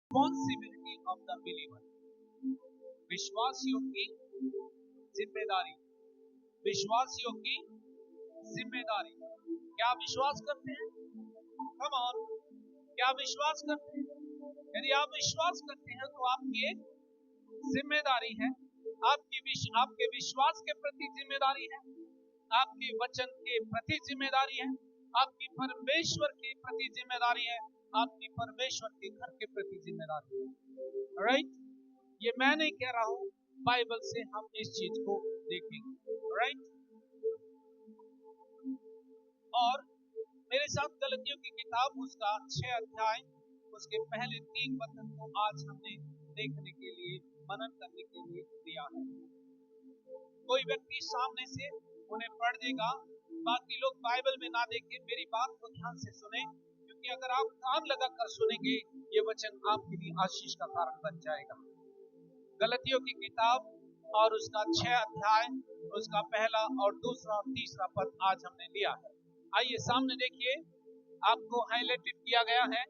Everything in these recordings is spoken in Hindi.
रिस्पॉन्सिबिलिटी ऑफ द बिलीवर, विश्वासियों की जिम्मेदारी, विश्वासियों की जिम्मेदारी। क्या विश्वास करते हैं? कम ऑन, क्या विश्वास करते हैं? यदि आप विश्वास करते हैं तो आपकी एक जिम्मेदारी है, आपके विश्वास के प्रति जिम्मेदारी है, आपके वचन के प्रति जिम्मेदारी है, आपकी परमेश्वर के प्रति जिम्मेदारी है, आपकी परमेश्वर के घर के प्रति जिम्मेदारी है। राइट? ये मैं नहीं कह रहा हूं, बाइबल से हम इस चीज को देखेंगे। राइट? और मेरे साथ गलतियों की किताब उसका 6 अध्याय उसके पहले 3 वचन को आज हमने देखने के लिए, मनन करने के लिए दिया है। कोई व्यक्ति सामने से उन्हें पढ़ देगा, बाकी लोग बाइबल में ना देखें, मेरी बात को ध्यान से सुने, क्योंकि अगर आप कान लगाकर सुनेंगे ये वचन आपके लिए आशीष का कारण बन जाएगा। गलतियों की किताब और उसका 6 अध्याय उसका पहला और दूसरा और तीसरा पद आज हमने लिया है। आइए सामने देखिए, आपको हाईलाइटेड किया गया है।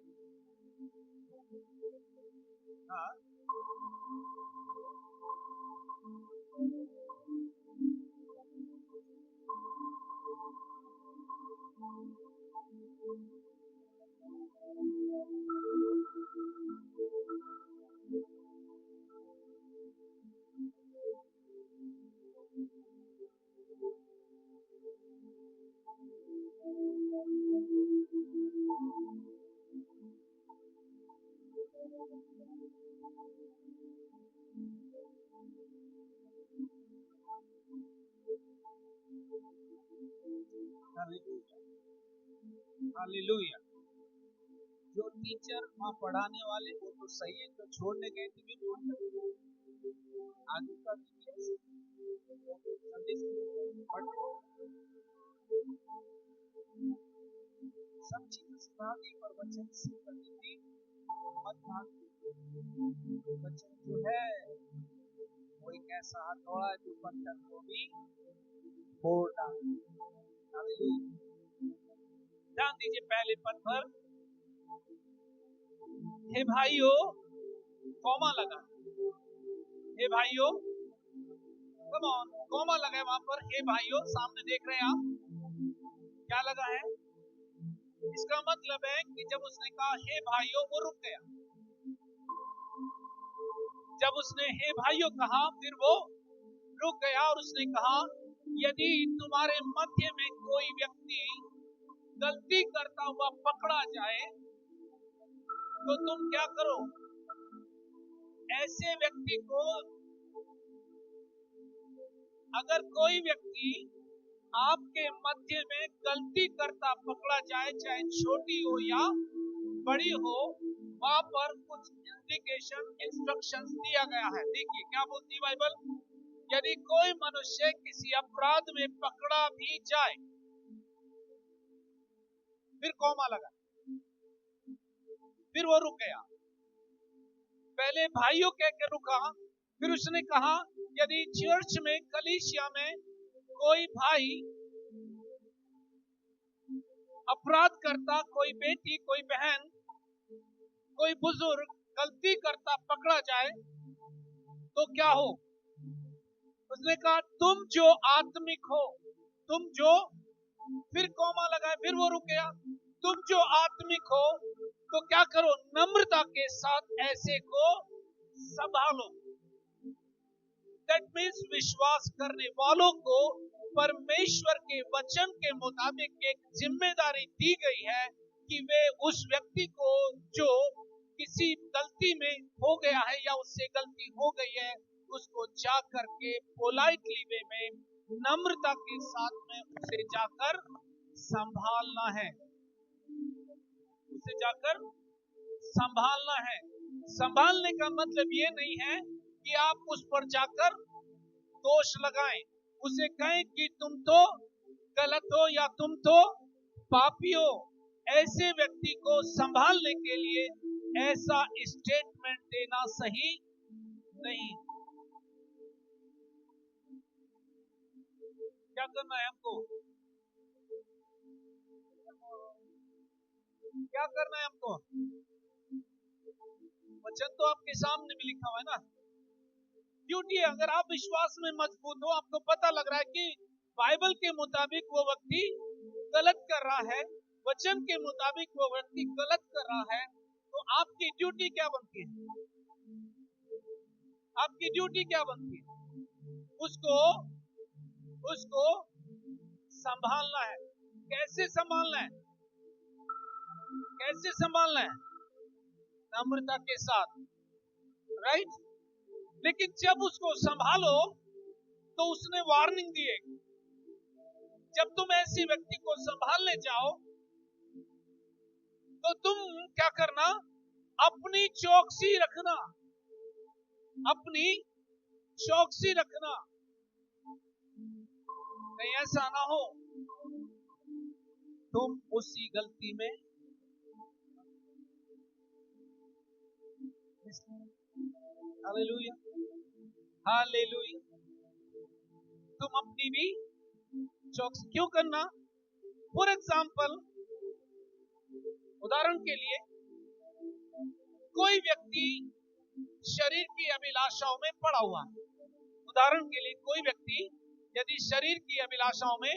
हाँ, हालेलुया। जो टीचर वहाँ पढ़ाने वाले वो तो सही है, जो छोड़ने गए थे भी बोल आगे का सब चीजें सिखा दी, पर वचन सीख करनी थी मत भाग। वचन जो है वो एक ऐसा हथौड़ा है जो पत्थर को भी फोड़ डाले। ध्यान दीजिए पहले पद पर, हे भाइयों, कॉमा लगा, हे भाइयों, कम ऑन, कॉमा लगा है वहां पर, हे भाइयों, सामने देख रहे हैं आप क्या लगा है? इसका मतलब है कि जब उसने कहा हे भाइयों, वो रुक गया। जब उसने हे भाइयों कहा फिर वो रुक गया और उसने कहा, यदि तुम्हारे मध्य में कोई व्यक्ति गलती करता हुआ पकड़ा जाए तो तुम क्या करो? ऐसे व्यक्ति को, अगर कोई व्यक्ति आपके मध्य में गलती करता पकड़ा जाए, चाहे छोटी हो या बड़ी हो, वहां पर कुछ इंडिकेशन, इंस्ट्रक्शंस दिया गया है। देखिए क्या बोलती है बाइबल, यदि कोई मनुष्य किसी अपराध में पकड़ा भी जाए, फिर कॉमा लगा, फिर वो रुक गया। पहले भाइयों कह के रुका, फिर उसने कहा यदि चर्च में, कलीसिया में कोई भाई अपराध करता, कोई बेटी, कोई बहन, कोई बुजुर्ग गलती करता पकड़ा जाए तो क्या हो? उसने कहा तुम जो आत्मिक हो, तुम जो, फिर कॉमा लगाए, फिर वो रुक गया। तुम जो आत्मिक हो तो क्या करो? नम्रता के साथ ऐसे को संभालो। दैट मीन्स विश्वास करने वालों को परमेश्वर के वचन के मुताबिक एक जिम्मेदारी दी गई है कि वे उस व्यक्ति को जो किसी गलती में हो गया है या उससे गलती हो गई है, उसको जा करके पोलाइटली वे में, नम्रता के साथ में उसे जाकर संभालना है, उसे जाकर संभालना है। संभालने का मतलब ये नहीं है कि आप उस पर जाकर दोष लगाएं, उसे कहें कि तुम तो गलत हो या तुम तो पापी हो। ऐसे व्यक्ति को संभालने के लिए ऐसा स्टेटमेंट देना सही नहीं। क्या करना है हमको? क्या करना है हमको? वचन तो आपके सामने भी लिखा हुआ है ना। ड्यूटी है, अगर आप विश्वास में मजबूत हो, आपको पता लग रहा है कि बाइबल के मुताबिक वो व्यक्ति गलत कर रहा है, वचन के मुताबिक वो व्यक्ति गलत कर रहा है, तो आपकी ड्यूटी क्या बनती है? आपकी ड्यूटी क्या बनती है? उसको संभालना है। कैसे संभालना है? कैसे संभालना है? नम्रता के साथ, राइट? लेकिन जब उसको संभालो तो उसने वार्निंग दी है, जब तुम ऐसी व्यक्ति को संभालने जाओ तो तुम क्या करना? अपनी चौकसी रखना, अपनी चौकसी रखना। कहीं ऐसा ना हो तुम उसी गलती में हालेलुया, हालेलुया। तुम अपनी भी चौकसी क्यों करना? फॉर एग्जाम्पल, उदाहरण के लिए, कोई व्यक्ति शरीर की अभिलाषाओं में पड़ा हुआ है। उदाहरण के लिए, कोई व्यक्ति यदि शरीर की अभिलाषाओं में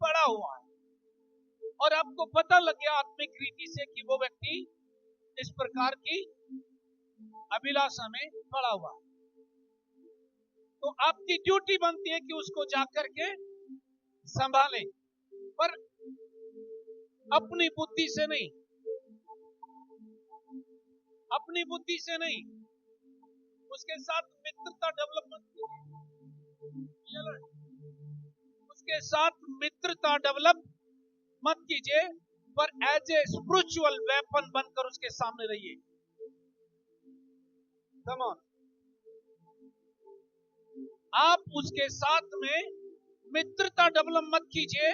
पड़ा हुआ है और आपको पता लग गया आत्मिक रीति से कि वो व्यक्ति इस प्रकार की अभिलाषा में पड़ा हुआ है, तो आपकी ड्यूटी बनती है कि उसको जाकर के संभालें, पर अपनी बुद्धि से नहीं, अपनी बुद्धि से नहीं। उसके साथ मित्रता डेवलपमेंट कीजिए, उसके साथ मित्रता डेवलप मत कीजिए, पर एज ए स्पिरिचुअल वेपन बनकर उसके सामने रहिए। कम ऑन, आप उसके साथ में मित्रता डेवलप मत कीजिए,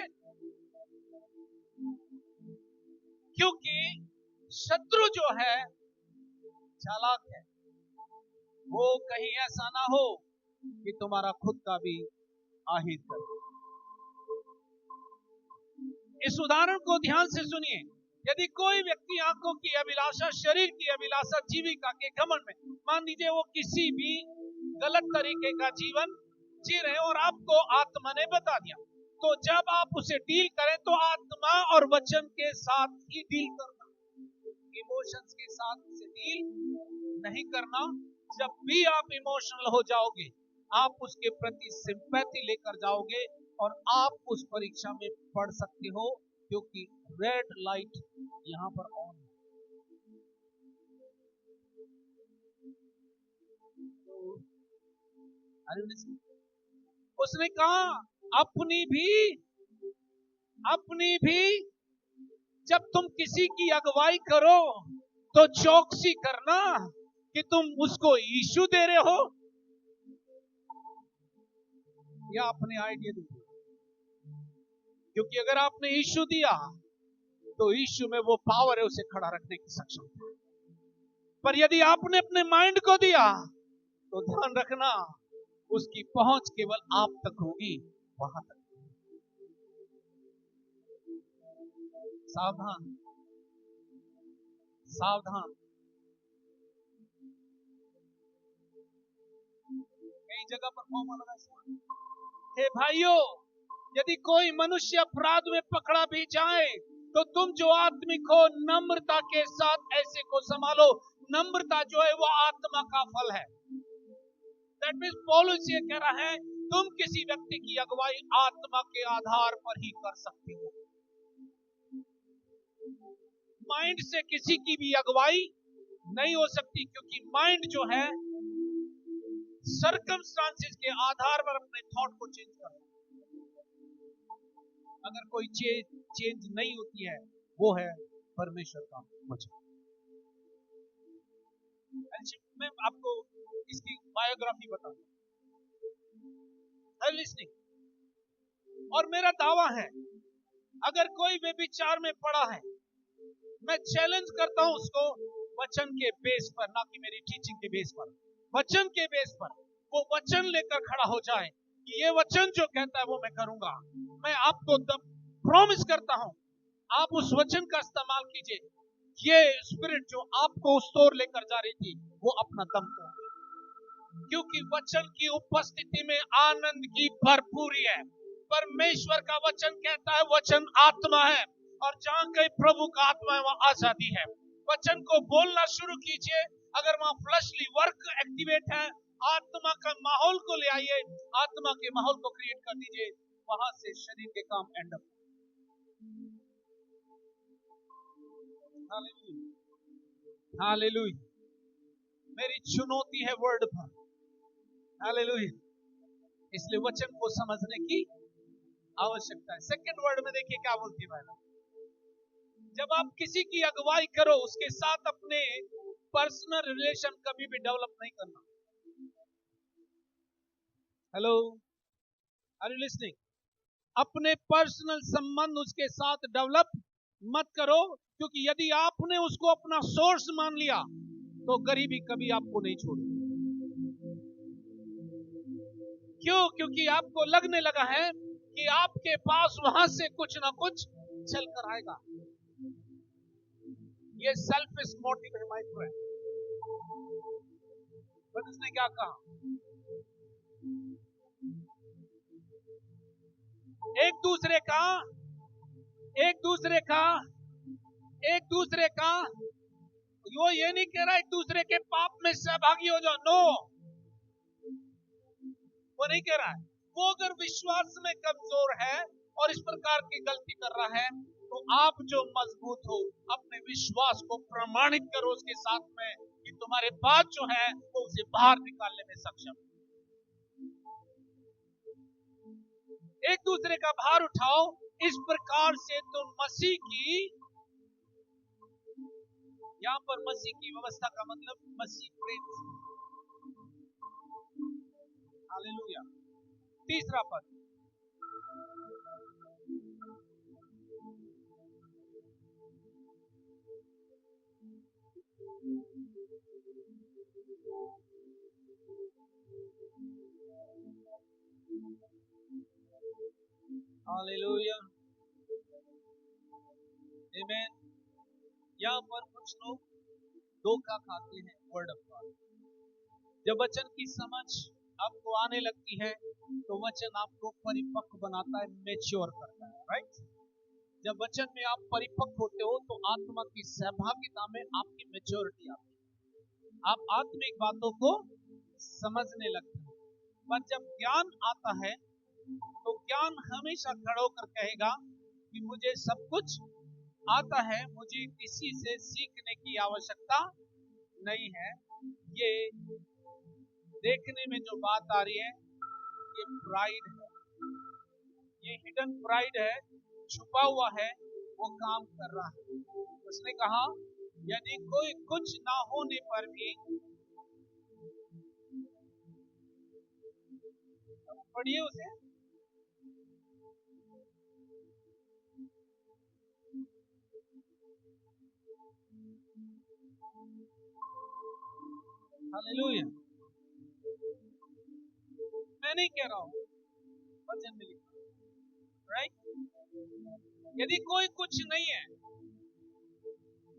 क्योंकि शत्रु जो है चालाक है। वो कहीं ऐसा ना हो कि तुम्हारा खुद का भी आहित करे। इस उदाहरण को ध्यान से सुनिए। यदि कोई व्यक्ति आंखों की अभिलाषा, शरीर की अभिलाषा, जीविका के घमंड में, मान लीजिए वो किसी भी गलत तरीके का जीवन जी रहे और आपको आत्मा ने बता दिया, तो जब आप उसे डील करें तो आत्मा और वचन के साथ ही डील करना, इमोशंस के साथ उसे डील नहीं करना। जब भी आप इमोशनल हो जाओगे, आप उसके प्रति सिंपैथी लेकर जाओगे और आप उस परीक्षा में पढ़ सकते हो, क्योंकि रेड लाइट यहां पर ऑन है। उसने कहा अपनी भी जब तुम किसी की अगुवाई करो तो चौकसी करना कि तुम उसको यीशु दे रहे हो या अपने आइडिया दे रहे हो। क्योंकि अगर आपने यीशु दिया तो यीशु में वो पावर है उसे खड़ा रखने की सक्षमता। पर यदि आपने अपने माइंड को दिया तो ध्यान रखना, उसकी पहुंच केवल आप तक होगी, वहां तक। सावधान, सावधान। कई जगह पर फॉर्म लगा। हे भाइयों, यदि कोई मनुष्य अपराध में पकड़ा भी जाए तो तुम जो आत्मिक हो, नम्रता के साथ ऐसे को संभालो। नम्रता जो है वो आत्मा का फल है। दैट मीन्स पौलुस ये कह रहा है, तुम किसी व्यक्ति की अगुवाई आत्मा के आधार पर ही कर सकते हो। माइंड से किसी की भी अगुवाई नहीं हो सकती, क्योंकि माइंड जो है सर्कमस्टांसेस के आधार पर अपने थॉट को चेंज करता है। अगर कोई चेंज नहीं होती है, वो है परमेश्वर का वचन। मैं आपको इसकी बायोग्राफी बताऊंगा, और मेरा दावा है, अगर कोई व्यभिचार में पड़ा है, मैं चैलेंज करता हूं उसको वचन के बेस पर, ना कि मेरी टीचिंग के बेस पर, वचन के बेस पर वो वचन लेकर खड़ा हो जाए कि ये वचन जो कहता है वो मैं करूंगा। मैं आपको प्रॉमिस करता हूं, आप उस वचन का इस्तेमाल कीजिए। ये स्पिरिट जो आपको उस ओर लेकर जा रही थी वो अपना दम तोड़ गई, क्योंकि वचन की उपस्थिति में आनंद की भरपूरी है। परमेश्वर का वचन कहता है वचन आत्मा है, और जहां कहीं प्रभु का आत्मा है वहां आजादी है। वचन को बोलना शुरू कीजिए। अगर वहां फ्लशली वर्क एक्टिवेट है, आत्मा का माहौल को ले आइए, आत्मा के माहौल को क्रिएट कर दीजिए, वहां से शरीर के काम एंड अप। Hallelujah, hallelujah. मेरी चुनौती है वर्ड पर। हालेलुया। इसलिए वचन को समझने की आवश्यकता है। सेकंड वर्ड में देखिए क्या बोलती है मैंने, जब आप किसी की अगुवाई करो उसके साथ अपने पर्सनल रिलेशन कभी भी डेवलप नहीं करना। Hello, are you listening? अपने पर्सनल संबंध उसके साथ डेवलप मत करो, क्योंकि यदि आपने उसको अपना सोर्स मान लिया तो गरीबी कभी आपको नहीं छोड़ेगी। क्यों? क्योंकि आपको लगने लगा है कि आपके पास वहां से कुछ ना कुछ चल कर आएगा। ये सेल्फिश मोटिव है माय फ्रेंड। पर उसने क्या कहा? एक दूसरे का वो ये नहीं कह रहा एक दूसरे के पाप में सहभागी हो जाओ, नो, वो नहीं कह रहा है। वो अगर विश्वास में कमजोर है और इस प्रकार की गलती कर रहा है, तो आप जो मजबूत हो अपने विश्वास को प्रमाणित करो उसके साथ में कि तुम्हारे बात जो है वो उसे बाहर निकालने में सक्षम। एक दूसरे का भार उठाओ। इस प्रकार से तुम मसीह की, यहां पर मसीह की व्यवस्था का मतलब मसीह प्रेम। हालेलुया। तीसरा पद, हालेलुया, आमीन। यहां पर कुछ लोग धोखा खाते हैं वर्ड ऑफ गॉड। जब वचन की समझ आपको आने लगती है तो वचन आपको परिपक्व बनाता है, मैच्योर करता है, राइट? जब वचन में आप परिपक्व होते हो तो आत्मा की सहभागिता में आपकी मैच्योरिटी आती है, आप आत्मिक बातों को समझने लगते हैं। पर जब ज्ञान आता है तो ज्ञान हमेशा खड़ा होकर कहेगा कि मुझे सब कुछ आता है, मुझे किसी से सीखने की आवश्यकता नहीं है। ये देखने में जो बात आ रही है ये प्राइड है, ये हिडन प्राइड है, छुपा हुआ है, वो काम कर रहा है। उसने कहा यदि कोई कुछ ना होने पर भी, पढ़िए उसे, हालेलुया। मैं नहीं कह रहा हूं, वचन में लिखा, राइट? यदि कोई कुछ नहीं है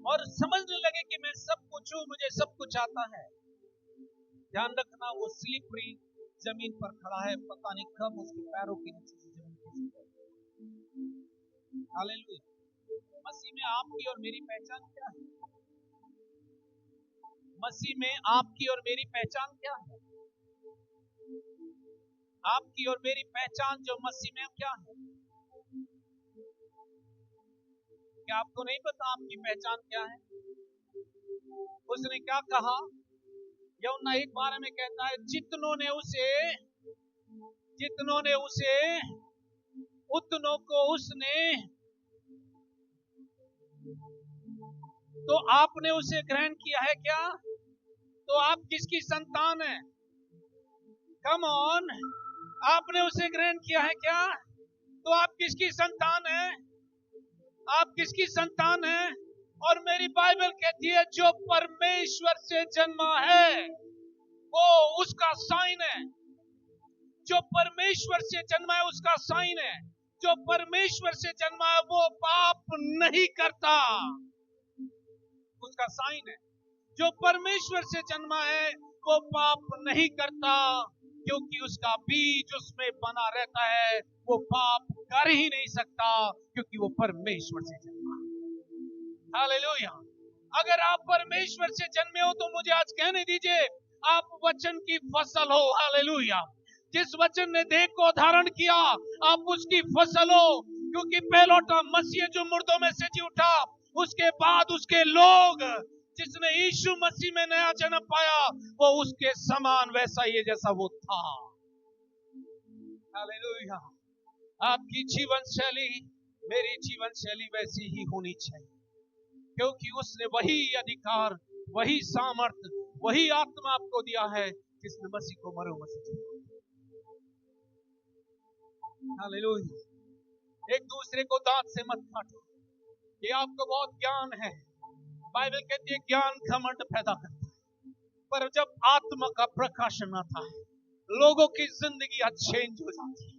और समझने लगे कि मैं सब कुछ हूं, मुझे सब कुछ आता है, ध्यान रखना वो स्लिपरी जमीन पर खड़ा है, पता नहीं कब उसके पैरों के नीचे से जमीन खिसक जाए। हालेलुया। मसीह में आपकी और मेरी पहचान क्या है? मसीह में आपकी और मेरी पहचान क्या है? आपकी और मेरी पहचान जो मसीह में क्या है? क्या आपको नहीं पता आपकी पहचान क्या है? उसने क्या कहा? यूहन्ना 1:12 में कहता है जितनों ने उसे उतनों को उसने, तो आपने उसे ग्रहण किया है क्या? तो आप किसकी संतान है? कम ऑन, आपने उसे ग्रहण किया है क्या? तो आप किसकी संतान है? आप किसकी संतान है? और मेरी बाइबल कहती है जो परमेश्वर से जन्मा है वो उसका साइन है। जो परमेश्वर से जन्मा है उसका साइन है। जो परमेश्वर से जन्मा है वो पाप नहीं करता। उसका साइन है। जो परमेश्वर से जन्मा है वो पाप नहीं करता, क्योंकि उसका बीज उसमें बना रहता है। वो पाप कर ही नहीं सकता, क्योंकि वो परमेश्वर से जन्मा है। हालेलुया। अगर आप परमेश्वर से जन्मे हो तो मुझे आज कहने दीजिए, आप वचन की फसल हो। हालेलुया। जिस वचन ने देह को धारण किया, आप उसकी फसल हो, क्योंकि पहलौठा मसीह जो मुर्दों में से जी उठा, उसके बाद उसके लोग, जिसने यीशु मसीह में नया जन्म पाया, वो उसके समान वैसा ही है जैसा वो था। हालेलुया। आपकी जीवन शैली, मेरी जीवन शैली वैसी ही होनी चाहिए, क्योंकि उसने वही अधिकार, वही सामर्थ, वही आत्मा आपको दिया है जिसने मसीह को मरो मसीह जिया। हालेलुया। एक दूसरे को दांत से मत काटो। ये आपको बहुत ज्ञान है। बाइबल कहती है ज्ञान घमंड पैदा करता है, पर जब आत्मा का प्रकाशन आता है, लोगों की जिंदगी आज चेंज हो जाती है।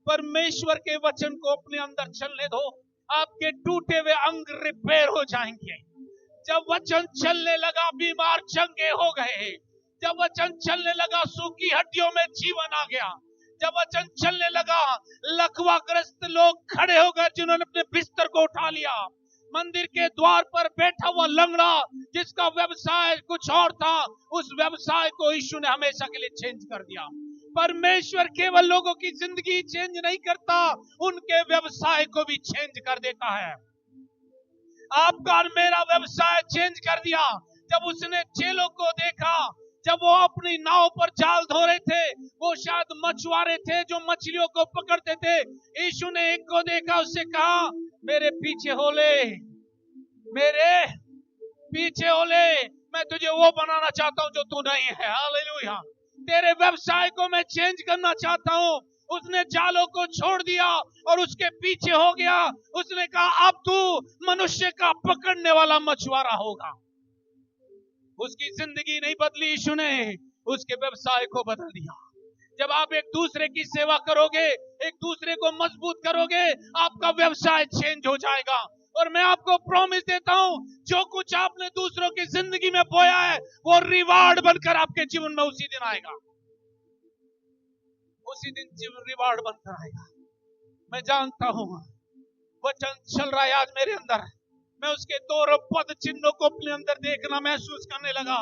परमेश्वर के वचन को अपने अंदर चलने दो, आपके टूटे हुए अंग रिपेयर हो जाएंगे। जब वचन चलने लगा, बीमार चंगे हो गए। जब वचन चलने लगा, सूखी हड्डियों में जीवन आ गया। जब वचन चलने लगा, लकवाग्रस्त लोग खड़े हो गए, जिन्होंने अपने बिस्तर को उठा लिया। मंदिर के द्वार पर बैठा हुआ लंगड़ा, जिसका व्यवसाय कुछ और था, उस व्यवसाय को यीशु ने हमेशा के लिए चेंज कर दिया। परमेश्वर केवल लोगों की जिंदगी चेंज नहीं करता, उनके व्यवसाय को भी चेंज कर देता है। आपका और मेरा व्यवसाय चेंज कर दिया। जब उसने चेलों को देखा, जब वो अपनी नाव पर जाल धो रहे थे, वो शायद मछुआरे थे जो मछलियों को पकड़ते थे। यीशु ने एक को देखा, उससे कहा, मेरे पीछे हो ले, मेरे पीछे हो ले, मैं तुझे वो बनाना चाहता हूं जो तू नहीं है। हालेलुया। तेरे व्यवसाय को मैं चेंज करना चाहता हूं। उसने जालों को छोड़ दिया और उसके पीछे हो गया। उसने कहा, अब तू मनुष्य का पकड़ने वाला मछुआरा होगा। उसकी जिंदगी नहीं बदली, यीशु ने उसके व्यवसाय को बदल दिया। जब आप एक दूसरे की सेवा करोगे, एक दूसरे को मजबूत करोगे, आपका व्यवसाय चेंज हो जाएगा। और मैं आपको प्रॉमिस देता हूं, जो कुछ आपने दूसरों की जिंदगी में बोया है, वो रिवार्ड बनकर आपके जीवन में उसी दिन आएगा। उसी दिन जीवन रिवार्ड बनकर आएगा। मैं जानता हूं, वचन चल रहा है आज मेरे अंदर। मैं उसके दो पद चिन्हों को अपने अंदर देखना महसूस करने लगा।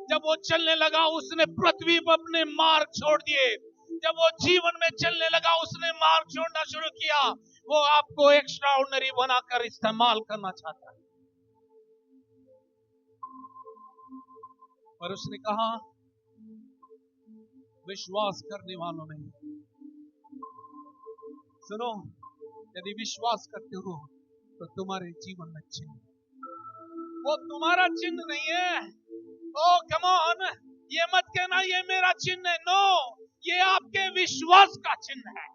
जब वो चलने लगा, उसने पृथ्वी पर अपने मार्ग छोड़ दिए। जब वो जीवन में चलने लगा, उसने मार्ग छोड़ना शुरू किया। वो आपको एक्स्ट्राऑर्डिनरी बनाकर इस्तेमाल करना चाहता है। पर उसने कहा, विश्वास करने वालों में, सुनो, यदि विश्वास करते हो तो तुम्हारे जीवन में चिन्ह, वो तुम्हारा चिन्ह नहीं है। ओ कम ऑन, ये मत कहना ये मेरा चिन्ह है। नो, ये आपके विश्वास का चिन्ह है।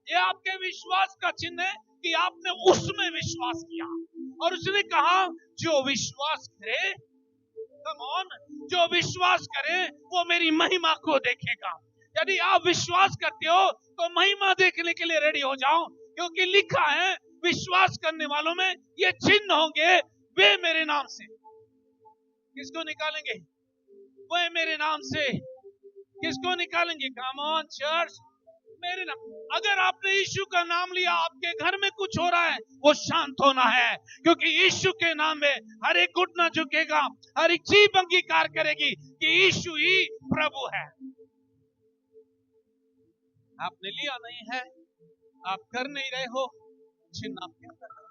ये आपके विश्वास का चिन्ह है कि आपने उसमें विश्वास किया। और उसने कहा, जो विश्वास करे, कम ऑन, जो विश्वास करे वो मेरी महिमा को देखेगा। यदि आप विश्वास करते हो तो महिमा देखने के लिए रेडी हो जाओ, क्योंकि लिखा है, विश्वास करने वालों में ये चिन्ह होंगे, वे मेरे नाम से। किसको निकालेंगे? वे मेरे नाम से। किसको निकालेंगे? कम ऑन चर्च, मेरे नाम। अगर आपने यीशु का नाम लिया, आपके घर में कुछ हो रहा है, वो शांत होना है, क्योंकि यीशु के नाम में हर एक घुटना झुकेगा, हर एक जीभ अंगीकार करेगी कि यीशु ही प्रभु है। आपने लिया नहीं है, आप कर नहीं रहे हो, चिन्ह आपके अंदर है।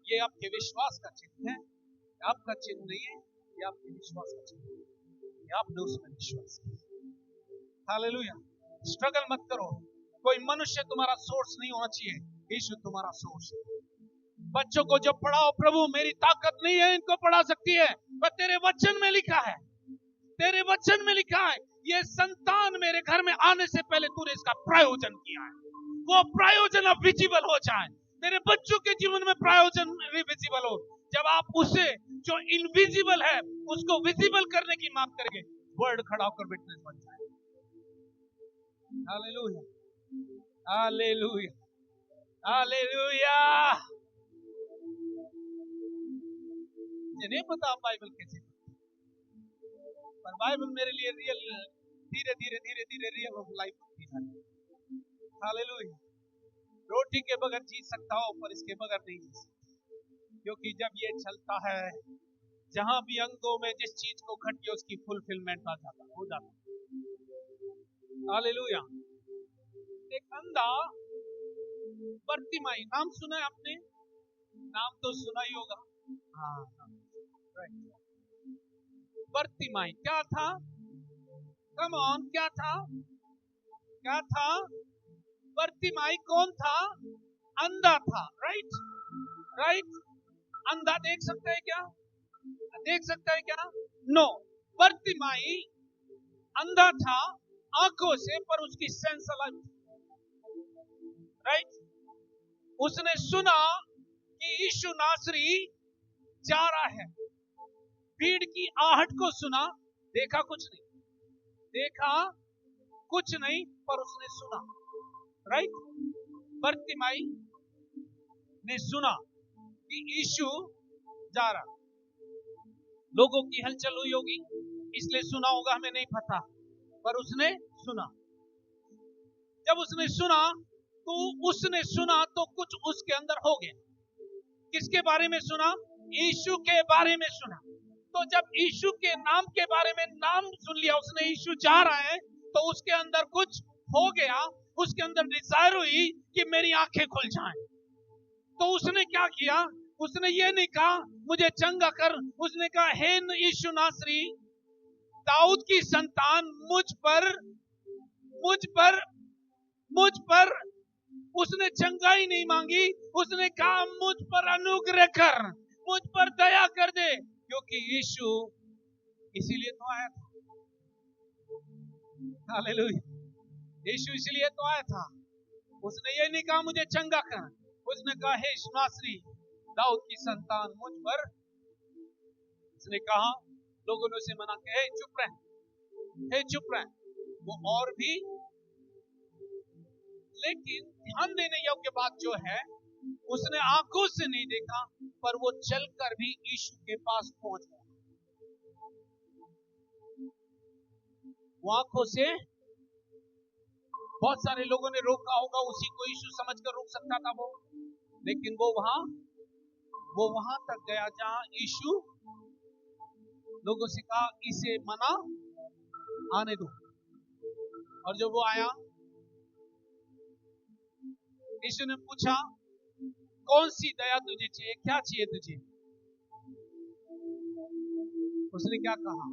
ये आपके विश्वास का चिन्ह है, आपका चिन्ह नहीं है, ये आपके विश्वास का चिन्ह है। ये आपने उसमें विश्वास किया। हालेलुया। स्ट्रगल मत करो। कोई मनुष्य तुम्हारा सोर्स नहीं होना चाहिए, यीशु तुम्हारा सोर्स है। बच्चों को जब पढ़ाओ, प्रभु मेरी ताकत नहीं है इनको पढ़ा सकती है, पर तेरे वचन में लिखा है, तेरे वचन में लिखा है, ये संतान मेरे घर में आने से पहले तूने इसका प्रयोजन किया है। वो प्रयोजन अब विजिबल हो जाए, तेरे बच्चों के जीवन में प्रयोजन विजिबल हो। जब आप उसे जो इनविजिबल है उसको विजिबल करने की मांग करेंगे, वर्ड खड़ा होकर विटनेस बन जाए। Hallelujah, hallelujah, hallelujah. मुझे नहीं पता आप बाइबल कैसे, पर बाइबल मेरे लिए रियल, धीरे धीरे धीरे धीरे रियल ऑफ लाइफ होती है। हालेलुया। रोटी के बगैर जी सकता हो, पर इसके बगैर नहीं जी सकता, क्योंकि जब ये चलता है, जहां भी अंगों में जिस चीज को खटिए उसकी फुलफिलमेंट आ जाता हो जाता। हालेलुया। एक अंधा बर्तिमाई, नाम सुना है आपने? नाम तो सुना ही होगा। हाँ, बर्तिमाई क्या था? कम ऑन, क्या था? क्या था? बर्तिमाई कौन था? अंधा था। Right, right. अंधा देख सकता है क्या? देख सकता है क्या? नो। बर्तिमाई अंधा था आंखों से, पर उसकी सेंस अलग। राइट। उसने सुना कि यीशु नासरी जा रहा है, भीड़ की आहट को सुना, देखा कुछ नहीं, देखा कुछ नहीं, पर उसने सुना। राइट। बर्तिमाई ने सुना कि यीशु जा रहा। लोगों की हलचल हुई होगी, इसलिए सुना होगा, हमें नहीं पता, पर उसने सुना। जब उसने सुना तो कुछ उसके अंदर हो गया। किसके बारे में सुना? यीशु के बारे में सुना। तो जब यीशु के नाम के बारे में नाम सुन लिया उसने, यीशु जा रहा है, तो उसके अंदर कुछ हो गया। उसके अंदर डिजायर हुई कि मेरी आंखें खुल जाएं। तो उसने क्या किया? उसने ये नहीं कहा मुझे चंगा कर, उसने कहा हे यीशु नासरी, दाऊद की संतान, मुझ पर उसने चंगाई नहीं मांगी, उसने कहा मुझ पर अनुग्रह कर, मुझ पर दया कर दे, क्योंकि यीशु इसीलिए तो आया था। हालेलुया। यीशु इसलिए तो आया था। उसने ये नहीं कहा मुझे चंगा कर, उसने कहा हे नासरी, दाऊद की संतान, मुझ पर। उसने कहा, लोगों ने उसे मना किया, हे चुप रह, हे चुप रह। वो और भी, लेकिन ध्यान देने योग्य बात जो है, उसने आंखों से नहीं देखा, पर वो चलकर भी यीशु के पास पहुंच गया। वो आंखों से, बहुत सारे लोगों ने रोका होगा, उसी को यीशु समझकर रोक सकता था वो, लेकिन वो वहां तक गया जहां यीशु लोगों से कहा इसे मना आने दो। और जब वो आया, यीशु ने पूछा कौन सी दया तुझे चाहिए, क्या चाहिए तुझे? उसने क्या कहा?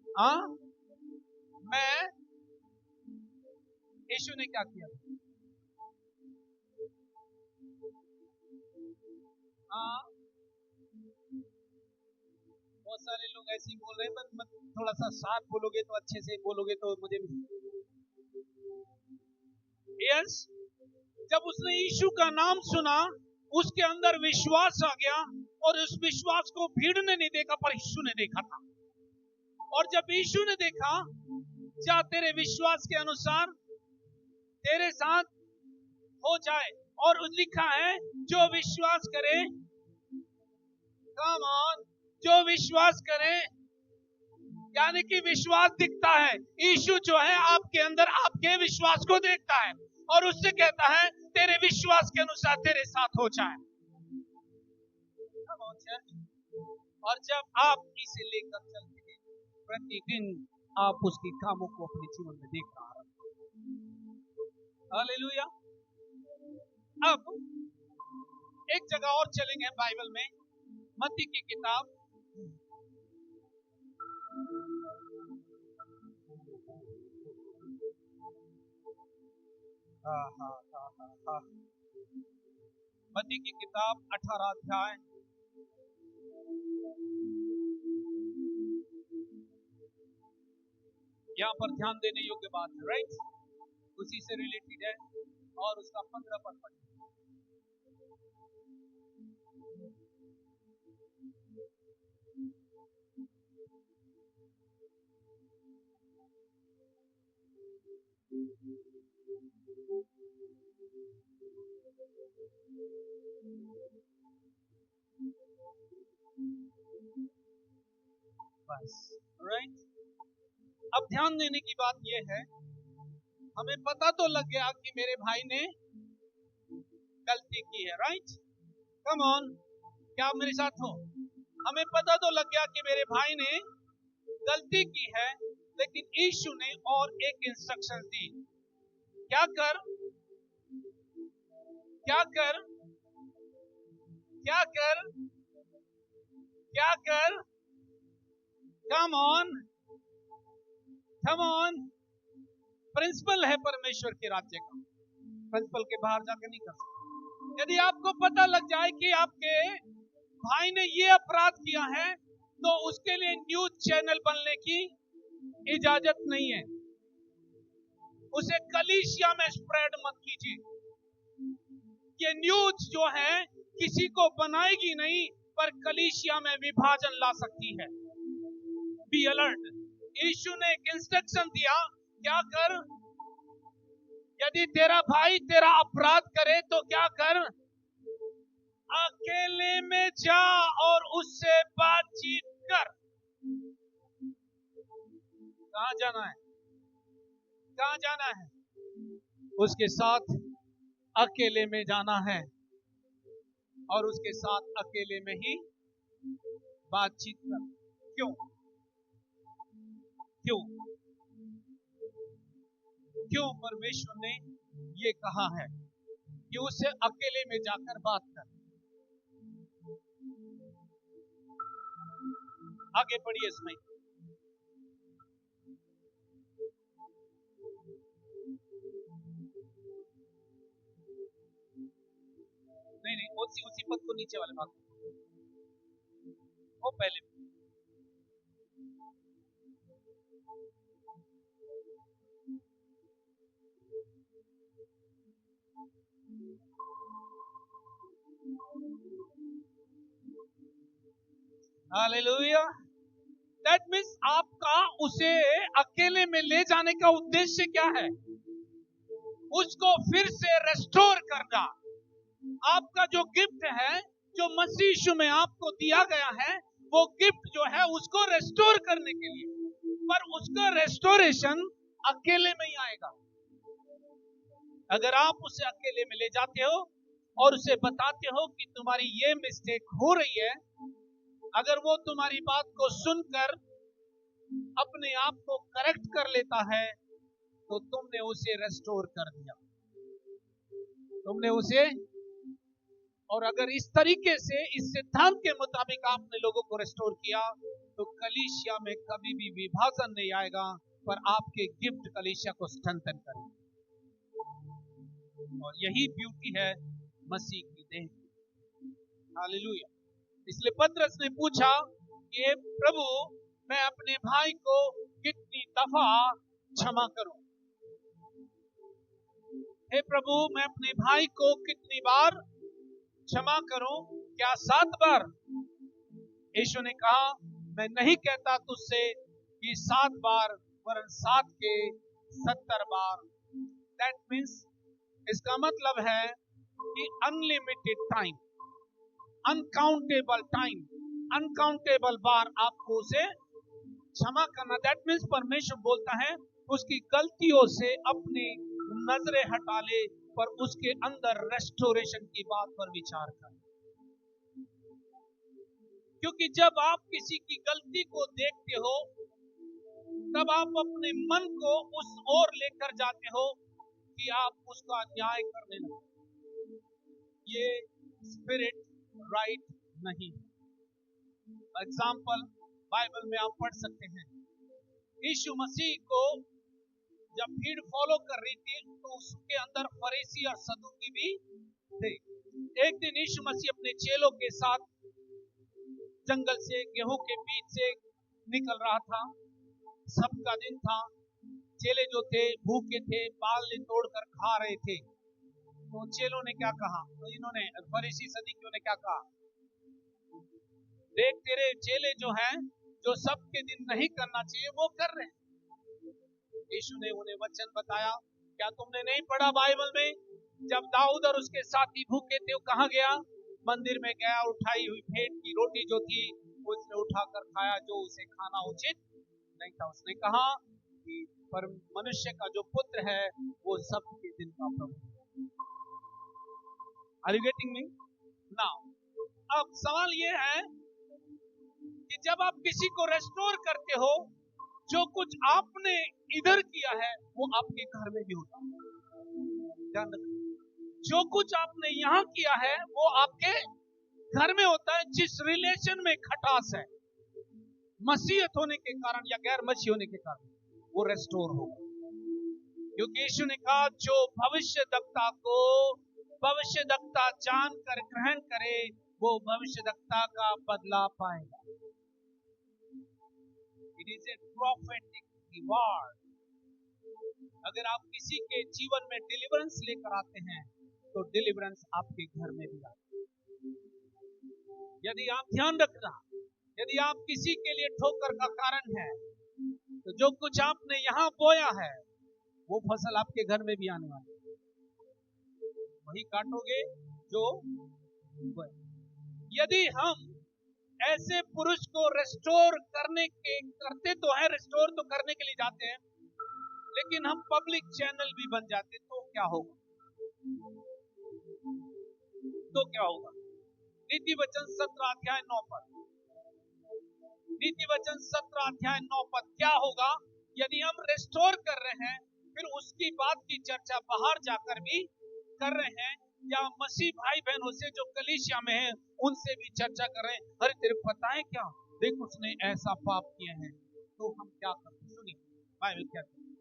हाँ, मैं, यीशु ने क्या किया? हाँ, बहुत सारे लोग ऐसे ही बोल रहे हैं, पर थोड़ा सा साथ बोलोगे तो, अच्छे से बोलोगे तो मुझे भी। यस, जब उसने यीशु का नाम सुना, उसके अंदर विश्वास आ गया, और उस विश्वास को भीड़ ने नहीं देखा, पर यीशु ने देखा था। और जब यीशु ने देखा, जा तेरे विश्वास के अनुसार तेरे साथ हो जाए, और लिखा है जो विश्वास करे, कम ऑन, जो विश्वास करे, यानी कि विश्वास दिखता है। यीशु जो है आपके अंदर आपके विश्वास को देखता है, और उससे कहता है तेरे विश्वास के अनुसार तेरे साथ हो जाए। और जब आप इसे लेकर चलते हैं, प्रतिदिन आप उसके कामों को अपने जीवन में देख रहा है। हालेलुया। अब एक जगह और चलेंगे बाइबल में, मत्ती की किताब, मत्ती की किताब 18 अध्याय, यहाँ पर ध्यान देने योग्य बात है। राइट, उसी से रिलेटेड है, और उसका 15 पद पढ़ें। sacrifice, right? अब ध्यान देने की बात यह है, हमें पता तो लग गया कि मेरे भाई ने गलती की है, राइट? कम ऑन, क्या आप मेरे साथ हो? हमें पता तो लग गया कि मेरे भाई ने गलती की है, लेकिन यीशु ने और एक इंस्ट्रक्शन दी। क्या कर, क्या कर, क्या कर, क्या कर? Come on, come on. Principle है परमेश्वर के राज्य का, प्रिंसिपल के बाहर जाकर नहीं कर सकते। यदि आपको पता लग जाए कि आपके भाई ने ये अपराध किया है, तो उसके लिए न्यूज चैनल बनने की इजाजत नहीं है। उसे कलीसिया में स्प्रेड मत कीजिए। ये न्यूज जो है किसी को बनाएगी नहीं, पर कलीसिया में विभाजन ला सकती है। Be alert. यीशु ने एक इंस्ट्रक्शन दिया, क्या कर? यदि तेरा भाई तेरा अपराध करे तो क्या कर? अकेले में जा और उससे बातचीत कर। कहां जाना है? कहां जाना है? उसके साथ अकेले में जाना है और उसके साथ अकेले में ही बातचीत कर। क्यों? क्यों? क्यों परमेश्वर ने ये कहा है कि उसे अकेले में जाकर बात कर? आगे बढ़िए इसमें। नहीं, उसी पद को नीचे वाले भाग वो पहले। हालेलुया। दैट मीन्स आपका उसे अकेले में ले जाने का उद्देश्य क्या है? उसको फिर से रेस्टोर करना। आपका जो गिफ्ट है, जो मसीह यीशु में आपको दिया गया है, वो गिफ्ट जो है उसको रेस्टोर करने के लिए, पर उसका रेस्टोरेशन अकेले में ही आएगा। अगर आप उसे अकेले में ले जाते हो और उसे बताते हो कि तुम्हारी ये मिस्टेक हो रही है, अगर वो तुम्हारी बात को सुनकर अपने आप को करेक्ट कर लेता है, तो तुमने उसे रेस्टोर कर दिया। तुमने उसे, और अगर इस तरीके से, इस सिद्धांत के मुताबिक आपने लोगों को रेस्टोर किया, तो कलीसिया में कभी भी विभाजन नहीं आएगा, पर आपके गिफ्ट कलीसिया को स्ट्रेंथन करेंगे। और यही ब्यूटी है मसीह की देह। हालेलुया। इसलिए पतरस ने पूछा कि हे प्रभु, मैं अपने भाई को कितनी दफा क्षमा करूं? हे प्रभु, मैं अपने भाई को कितनी बार क्षमा करूं? क्या 7 बार? यीशु ने कहा, मैं नहीं कहता तुझसे कि 7 बार, वरन 7 के 70 बार। दैट मीन्स, इसका मतलब है कि unlimited time, uncountable time, uncountable बार आपको उसे क्षमा करना। दैट मीन्स परमेश्वर बोलता है उसकी गलतियों से अपनी नजरें हटा ले, पर उसके अंदर रेस्टोरेशन की बात पर विचार कर। क्योंकि जब आप किसी की गलती को देखते हो, तब आप अपने मन को उस ओर लेकर जाते हो कि आप उसका न्याय करने लगते। ये स्पिरिट राइट नहीं। एग्जाम्पल बाइबल में आप पढ़ सकते हैं। यीशु मसीह को जब भीड़ फॉलो कर रही थी, तो उसके अंदर फरीसी और सदूकी भी थे। एक दिन यीशु मसीह अपने चेलों के साथ जंगल से, गेहूं के बीच से निकल रहा था। सबका दिन था। चेले जो थे भूखे थे, बाल तोड़कर खा रहे थे। तो चेलों ने क्या कहा? तो इन्होंने, फरीसी सदूकियों ने क्या कहा? देख, तेरे चेले जो हैं, जो सबके दिन नहीं करना चाहिए वो कर रहे हैं। यीशु ने उन्हें वचन बताया। क्या तुमने नहीं पढ़ा बाइबल में, जब दाऊद और उसके साथी भूखे थे, वो कहां गया? मंदिर में गया। उठाई हुई भेंट की रोटी जो थी उसने उठाकर खाया जो उसे खाना उचित नहीं था। उसने कहा कि पर मनुष्य का जो पुत्र है वो सबके दिन का प्रभु। Are you getting me now? अब सवाल ये है कि जब आप किसी को रेस्टोर करते हो, जो कुछ आपने इधर किया है वो आपके घर में भी होता है। ध्यान रखना, जो कुछ आपने यहां किया है वो आपके घर में होता है। जिस रिलेशन में खटास है, मसीहत होने के कारण या गैर मसीह होने के कारण, वो रेस्टोर होगा। क्योंकि यीशु ने कहा जो भविष्यद्वक्ता को भविष्यद्वक्ता जानकर ग्रहण करे वो भविष्यद्वक्ता का बदला पाएगा। It is a prophetic reward. अगर आप किसी के जीवन में डिलीवरेंस लेकर आते हैं तो डिलीवरेंस आपके घर में भी आती है। यदि आप ध्यान रखना, यदि आप किसी के लिए ठोकर का कारण है तो जो कुछ आपने यहां बोया है वो फसल आपके घर में भी आने वाली है। वही काटोगे जो बोया। यदि हम ऐसे पुरुष को रेस्टोर करते तो है, रेस्टोर तो करने के लिए जाते हैं, लेकिन हम पब्लिक चैनल भी बन जाते तो क्या होगा? तो क्या होगा? नीति वचन 17 अध्याय 9 पद, नीति वचन 17 अध्याय 9 पद। क्या होगा यदि हम रेस्टोर कर रहे हैं फिर उसकी बात की चर्चा बाहर जाकर भी कर रहे हैं, या मसीह भाई बहनों से जो कलीसिया में हैं उनसे भी चर्चा कर रहे हैं, अरे तेरे को पता है क्या, देख उसने ऐसा पाप किए हैं, तो हम क्या करते? सुनिए बाइबल क्या कहती है।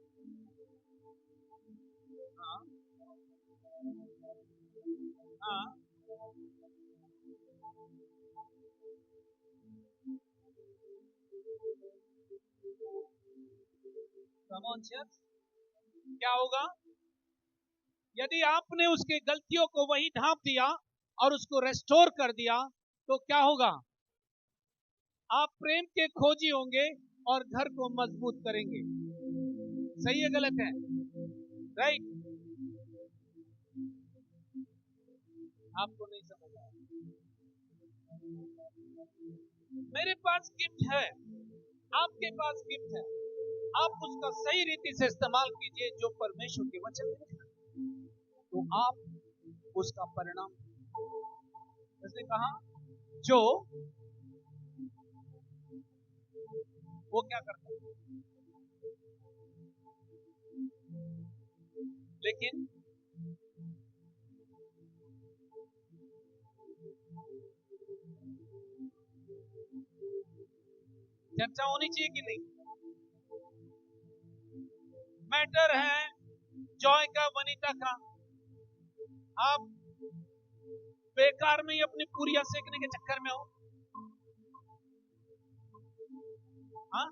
क्या होगा यदि आपने उसके गलतियों को वही ढांप दिया और उसको रेस्टोर कर दिया? तो क्या होगा? आप प्रेम के खोजी होंगे और घर को मजबूत करेंगे। सही है गलत है? राइट? आपको नहीं समझ आया। मेरे पास गिफ्ट है, आपके पास गिफ्ट है, आप उसका सही रीति से इस्तेमाल कीजिए जो परमेश्वर के वचन में लिखा है, तो आप उसका परिणाम। उसने कहा जो वो क्या करता है, लेकिन चर्चा होनी चाहिए कि नहीं? मैटर है जॉय का, वनीता का। आप बेकार में ही अपनी पूरियां सेकने के चक्कर में हो। हाँ,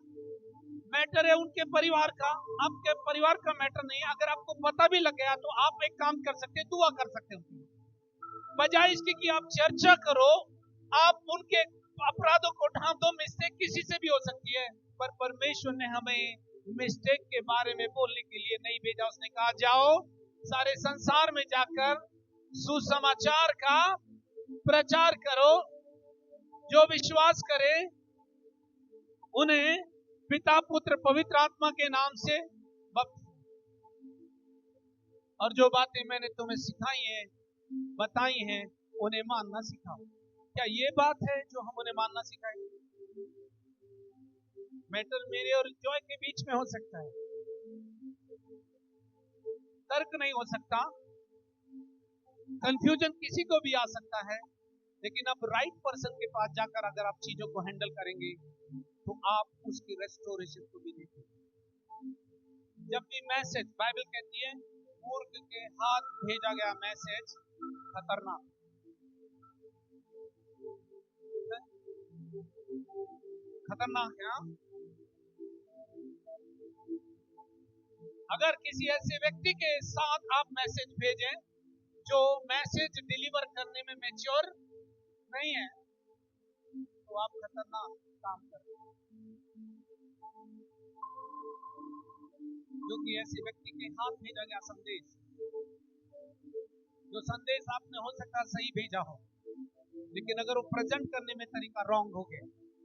मैटर है उनके परिवार का, आपके परिवार का मैटर नहीं है। अगर आपको पता भी लग गया तो आप एक काम कर सकते हैं, दुआ कर सकते हैं। बजाय इसके कि आप चर्चा करो, आप उनके अपराधों को ढांप दो। मिस्टेक किसी से भी हो सकती है, पर परमेश्वर ने हमें मिस्टेक के बारे में बोलने के लिए नहीं भेजा। उसने कहा जाओ सारे संसार में जाकर सुसमाचार का प्रचार करो, जो विश्वास करे उन्हें पिता पुत्र पवित्र आत्मा के नाम से और जो बातें मैंने तुम्हें सिखाई हैं बताई हैं उन्हें मानना सिखाओ। क्या ये बात है जो हम उन्हें मानना सिखाएंगे? मैटर मेरे और जॉय के बीच में हो सकता है, तर्क नहीं हो सकता, कंफ्यूजन किसी को भी आ सकता है, लेकिन अब राइट पर्सन के पास जाकर अगर आप चीजों को हैंडल करेंगे तो आप उसकी रेस्टोरेशन को भी देखेंगे। जब भी मैसेज, बाइबल कहती है मूर्ख के हाथ भेजा गया मैसेज खतरनाक, खतरनाक है। अगर किसी ऐसे व्यक्ति के साथ आप मैसेज भेजें जो मैसेज डिलीवर करने में मैच्योर नहीं है, तो आप खतरनाक काम कर रहे हैं। क्योंकि ऐसे व्यक्ति के हाथ भेजा गया संदेश, जो संदेश आपने हो सकता सही भेजा हो, लेकिन अगर वो प्रेजेंट करने में तरीका रॉन्ग हो गया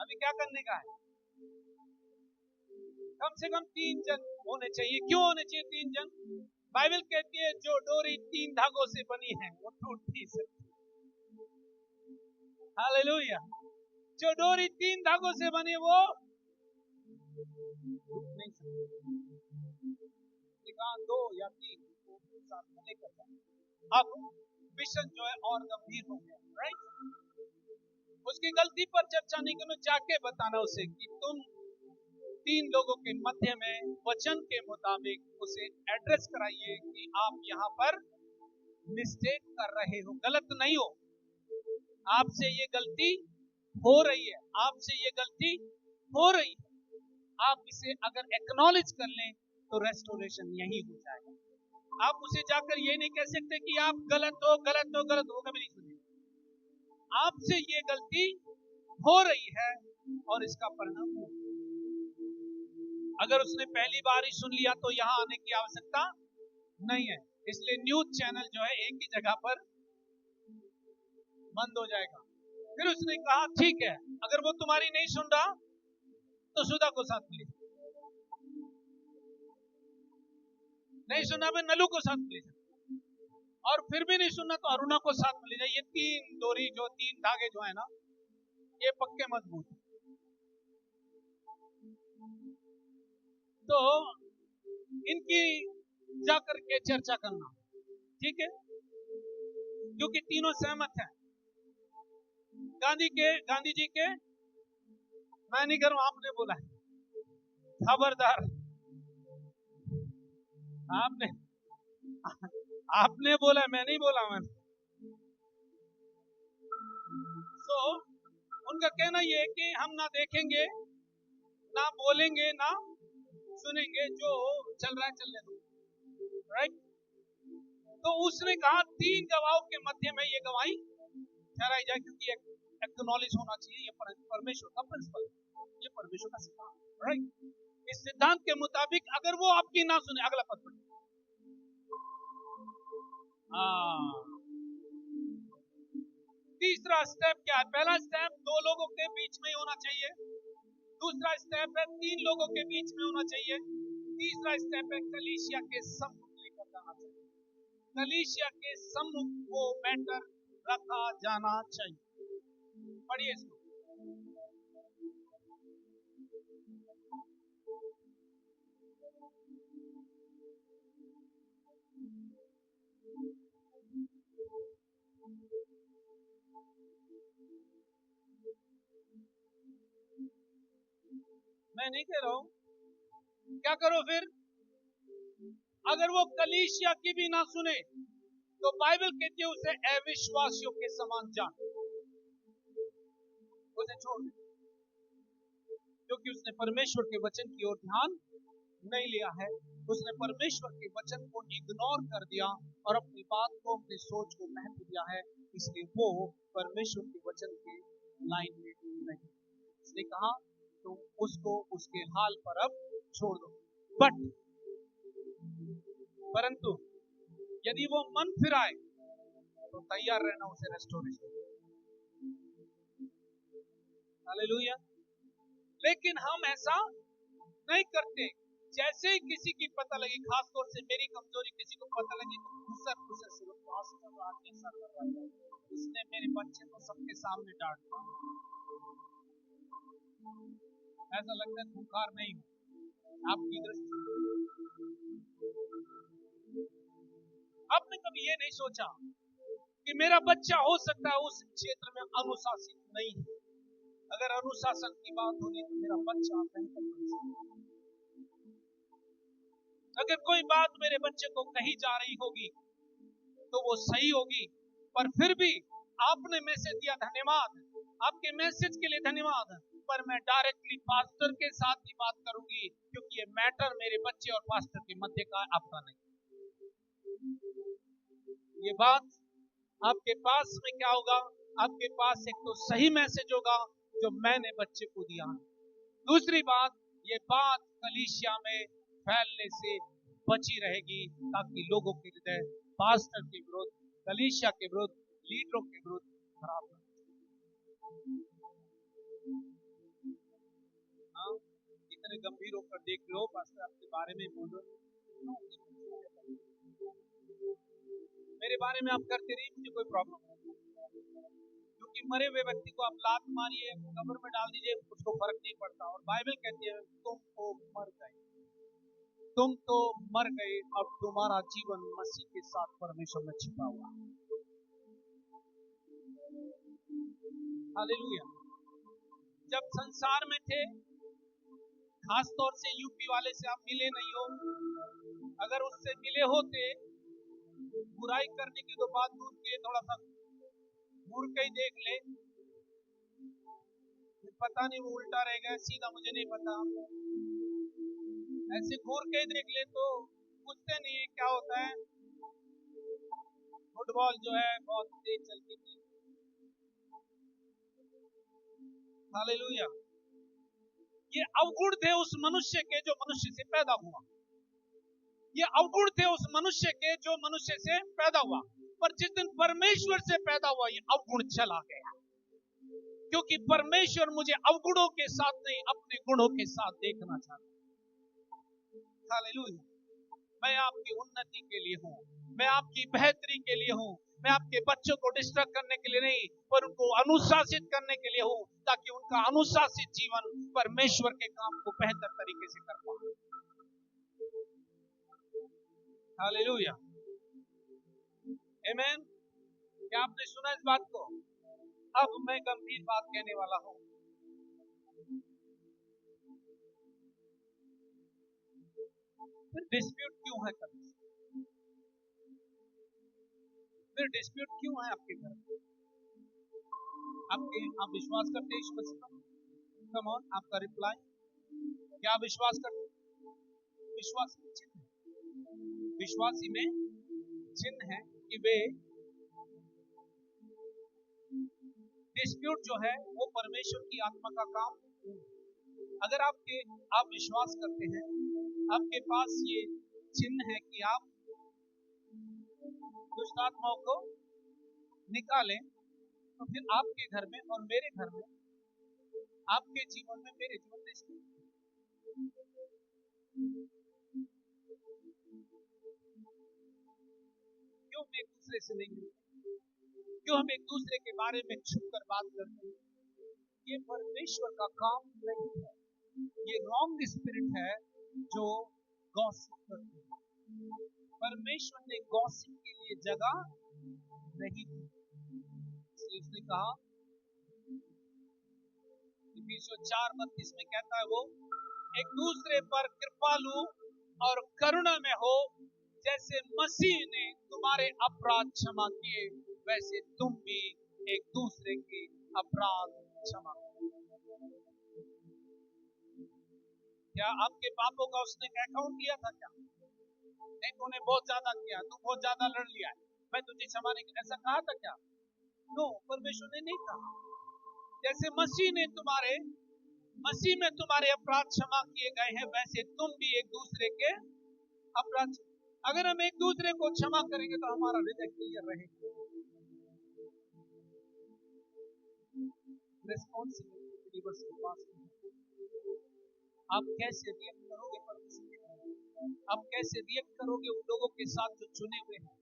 अभी क्या करने का है? कम से कम 3 जन होने चाहिए। क्यों होने चाहिए 3 जन? बाइबल कहती है जो डोरी 3 धागों से बनी है वो टूट नहीं सकती। हालेलुया। जो डोरी 3 धागों से बनी वो टूट नहीं सकती। कहा 2 या 3 को साथ में लेकर जाए। अब मिशन जो है और गंभीर हो गया, राइट? उसकी गलती पर चर्चा नहीं करना, जाके बताना उसे कि तुम 3 लोगों के मध्य में वचन के मुताबिक उसे एड्रेस कराइए कि आप यहाँ पर मिस्टेक कर रहे हो, गलत नहीं हो, आपसे ये गलती हो रही है, आपसे ये गलती हो रही है। आप इसे अगर एक्नॉलेज कर लें तो रेस्टोरेशन यही हो जाएगा। आप उसे जाकर ये नहीं कह सकते कि आप गलत हो, गलत हो, गलत हो, कभी नहीं सुनिए। आपसे ये गलती हो रही है और इसका परिणाम हो। अगर उसने पहली बार ही सुन लिया तो यहां आने की आवश्यकता नहीं है। इसलिए न्यूज चैनल जो है एक ही जगह पर बंद हो जाएगा। फिर उसने कहा ठीक है, अगर वो तुम्हारी नहीं सुन रहा तो सुधा को साथ ले, नहीं सुना फिर नलू को साथ ले, और फिर भी नहीं सुनना तो अरुणा को साथ में ले जाए। ये 3 डोरी जो 3 धागे जो है ना, ये पक्के मजबूत। तो इनकी जाकर के चर्चा करना, ठीक है, क्योंकि तीनों सहमत हैं। गांधी जी के, मैं नहीं करूं, आपने बोला है, खबरदार, आपने बोला, मैं नहीं बोला। मैं उनका कहना यह है कि हम ना देखेंगे, ना बोलेंगे, ना सुनेंगे, जो चल रहा है चलने दो, राइट? तो उसने कहा 3 गवाहों के मध्य में ये गवाही ठहराई जाए, क्योंकि एक्नॉलेज होना चाहिए, ये परमेश्वर का प्रिंसिपल, ये परमेश्वर का सिद्धांत, राइट? इस सिद्धांत के मुताबिक अगर वो आपकी ना सुने, अगला पद पढ़िए। तीसरा स्टेप क्या है? पहला स्टेप 2 लोगों के बीच में होना चाहिए। दूसरा स्टेप है 3 लोगों के बीच में होना चाहिए। तीसरा स्टेप है कलीसिया के सम्मुख लेकर जाना चाहिए। कलीसिया के सम्मुख वो मैटर रखा जाना चाहिए। पढ़िए इसको। मैं नहीं कह रहा हूं क्या करो फिर, अगर वो कलीसिया की भी ना सुने तो बाइबल कहती है उसे अविश्वासियों के समान जान, उसे छोड़ दे, क्योंकि उसने परमेश्वर के वचन की ओर ध्यान नहीं लिया है। उसने परमेश्वर के वचन को इग्नोर कर दिया और अपनी बात को, अपनी सोच को महत्व दिया है, इसलिए वो परमेश्वर के वचन के लाइन में नहीं। इसने कहा तो उसको उसके हाल पर अब छोड़ दो। बट परंतु यदि वो मन फिराए तो तैयार रहना उसे रेस्टोरेशन। हालेलुया। लेकिन हम ऐसा नहीं करते। जैसे ही किसी की पता लगी, खासतौर से मेरी कमजोरी किसी को पता लगी तो गुस्सा शुरू, उसने मेरे बच्चे को सबके सामने डांट दिया, ऐसा लगता है खूंखार नहीं हूं आपकी दृष्टि। आपने कभी ये नहीं सोचा कि मेरा बच्चा हो सकता है उस क्षेत्र में अनुशासित नहीं है, अगर अनुशासन की बात होगी तो मेरा बच्चा बेहतर बन सकता है। अगर कोई बात मेरे बच्चे को कही जा रही होगी तो वो सही होगी, पर फिर भी आपने मैसेज दिया, धन्यवाद, आपके मैसेज के लिए धन्यवाद, पर मैं डायरेक्टली पास्टर के साथ ही बात करूंगी, क्योंकि ये मैटर मेरे बच्चे और पास्टर के मध्य का आपका नहीं। ये बात आपके पास में क्या होगा? आपके पास एक तो सही मैसेज होगा जो मैंने बच्चे को दिया है, दूसरी बात, ये बात कलीसिया में फैलने से बची रहेगी, ताकि लोगों के हृदय पास्टर के विरुद्ध, कलीसिया के विरुद्ध, लीडरों के विरुद्ध खराब न हो। भी रोक कर देख लो, पास्टर आपके बारे में बोलो, मेरे बारे में आप करते रहिए, मुझे कोई प्रॉब्लम नहीं, क्योंकि मरे हुए व्यक्ति को आप लात मारिए, कब्र में डाल दीजिए, उसको फर्क नहीं पड़ता। और बाइबल कहती है तुम तो मर गए, तुम तो मर गए, अब तुम्हारा जीवन मसीह के साथ परमेश्वर में छिपा हुआ। हालेलुया। जब संसार में थे, खास तौर से यूपी वाले से आप मिले नहीं हो, अगर उससे मिले होते, बुराई करने की तो बात दूर की, थोड़ा सा घूर के ही देख ले, पता नहीं वो उल्टा रहेगा सीधा, मुझे नहीं पता, ऐसे घूर के ही देख ले तो पूछते नहीं है क्या होता है। फुटबॉल जो है बहुत तेज चलती थी। हालेलुया। ये अवगुण थे उस मनुष्य के जो मनुष्य से पैदा हुआ, ये अवगुण थे उस मनुष्य के जो मनुष्य से पैदा हुआ, पर जिस दिन परमेश्वर से पैदा हुआ ये अवगुण चला गया, क्योंकि परमेश्वर मुझे अवगुणों के साथ नहीं अपने गुणों के साथ देखना चाहता है। हालेलुया। मैं आपकी उन्नति के लिए हूं, मैं आपकी बेहतरी के लिए हूं, मैं आपके बच्चों को डिस्ट्रैक्ट करने के लिए नहीं, पर उनको अनुशासित करने के लिए हूं, ताकि उनका अनुशासित जीवन परमेश्वर के काम को बेहतर तरीके से कर पाए। हालेलुया, आमीन। क्या आपने सुना इस बात को? अब मैं गंभीर बात कहने वाला हूं। फिर डिस्प्यूट क्यों है कभी? फिर डिस्प्यूट क्यों है आपके घर में? आप विश्वास करते हैं यीशु मसीह पर? कम ऑन, आपका रिप्लाई क्या? आप विश्वास करते? विश्वास में चिन्ह है, विश्वासी में चिन्ह है कि वे डिस्प्यूट जो है वो परमेश्वर की आत्मा का काम। अगर आप विश्वास करते हैं, आपके पास ये चिन्ह है कि आप दुष्ट आत्माओं को निकालें, तो फिर आपके घर में और मेरे घर में, आपके जीवन में मेरे जीवन में क्यों हम एक दूसरे से नहीं मिलते? क्यों हम एक दूसरे के बारे में छुप कर बात करते हैं? ये परमेश्वर का काम नहीं है, ये रॉन्ग स्पिरिट है जो गॉसिप करते हैं। परमेश्वर ने गॉसिप के लिए जगह नहीं दी, इसलिए उसने कहा, इफिसियों 4:32 में कहता है वो, एक दूसरे पर कृपालु और करुणा में हो, जैसे मसीह ने तुम्हारे अपराध क्षमा किए, वैसे तुम भी एक दूसरे के अपराध क्षमा करो। क्या आपके पापों का उसने अकाउंट किया था क्या? नहीं, तूने बहुत ज्यादा किया, तू बहुत ज्यादा लड़ लिया है, मैं तुझे क्षमा नहीं, ऐसा कहा था क्या? नो, परमेश्वर ने नहीं कहा। जैसे मसीह में तुम्हारे अपराध क्षमा किए गए हैं, वैसे तुम भी एक दूसरे के अपराध। अगर हम एक दूसरे को क्षमा करेंगे तो हमारा हृदय क्लियर रहेगा। रिस्पॉन्सिबिलिटी बिलीवर्स के पास है। आप कैसे रिएक्ट करोगे परमेश्वर के? आप कैसे रिएक्ट करोगे उन लोगों के साथ जो चुने हुए हैं?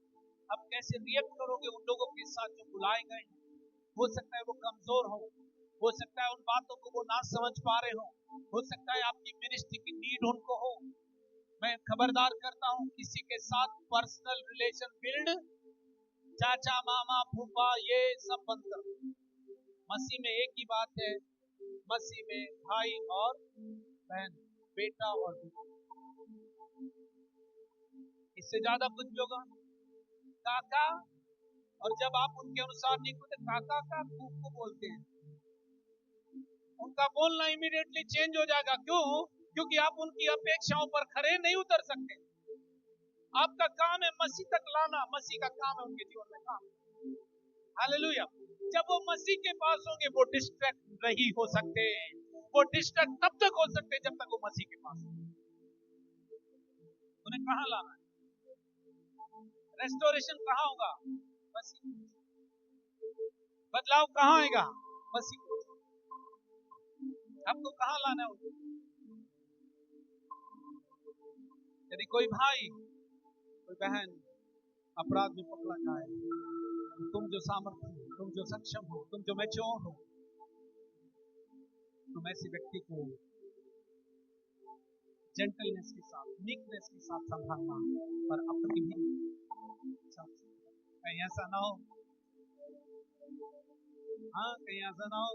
आप कैसे रिएक्ट करोगे उन लोगों के साथ जो बुलाए गए हैं? हो सकता है वो कमजोर हो सकता है उन बातों को वो ना समझ पा रहे हो सकता है आपकी मिनिस्ट्री की नीड उनको हो। मैं खबरदार करता हूं, किसी के साथ पर्सनल रिलेशन बिल्ड, चाचा मामा फूफा ये सब बंद कर। मसीह में एक ही बात है, मसीह में भाई और बहन, बेटा और बेटी, इससे ज्यादा कुछ भी होगा काका, और जब आप उनके अनुसार नहीं होते काका का फूफू बोलते हैं, उनका बोलना इमीडिएटली चेंज हो जाएगा। क्यों? क्योंकि आप उनकी अपेक्षाओं पर खरे नहीं उतर सकते। आपका काम है मसीह तक लाना, मसीह का काम है उनके जीवन में काम। हालेलुया। जब वो मसीह के पास होंगे वो डिस्ट्रैक्ट नहीं हो सकते, वो डिस्ट्रैक्ट तब तक हो सकते जब तक वो मसीह के पास। उन्हें कहां लाना है? रेस्टोरेशन कहां होगा? मसीह। बदलाव कहां आएगा? मसीह। आपको कहां लाना है? यदि कोई भाई कोई बहन अपराध में पकड़ा जाए, तो तुम जो सामर्थ्य हो, तुम जो सक्षम हो, तुम जो मैच्योर हो, तुम ऐसे व्यक्ति को जेंटलनेस के साथ, मीकनेस के साथ संभालना, पर अपनी भी कहीं ऐसा ना हो, हाँ कहीं ऐसा ना हो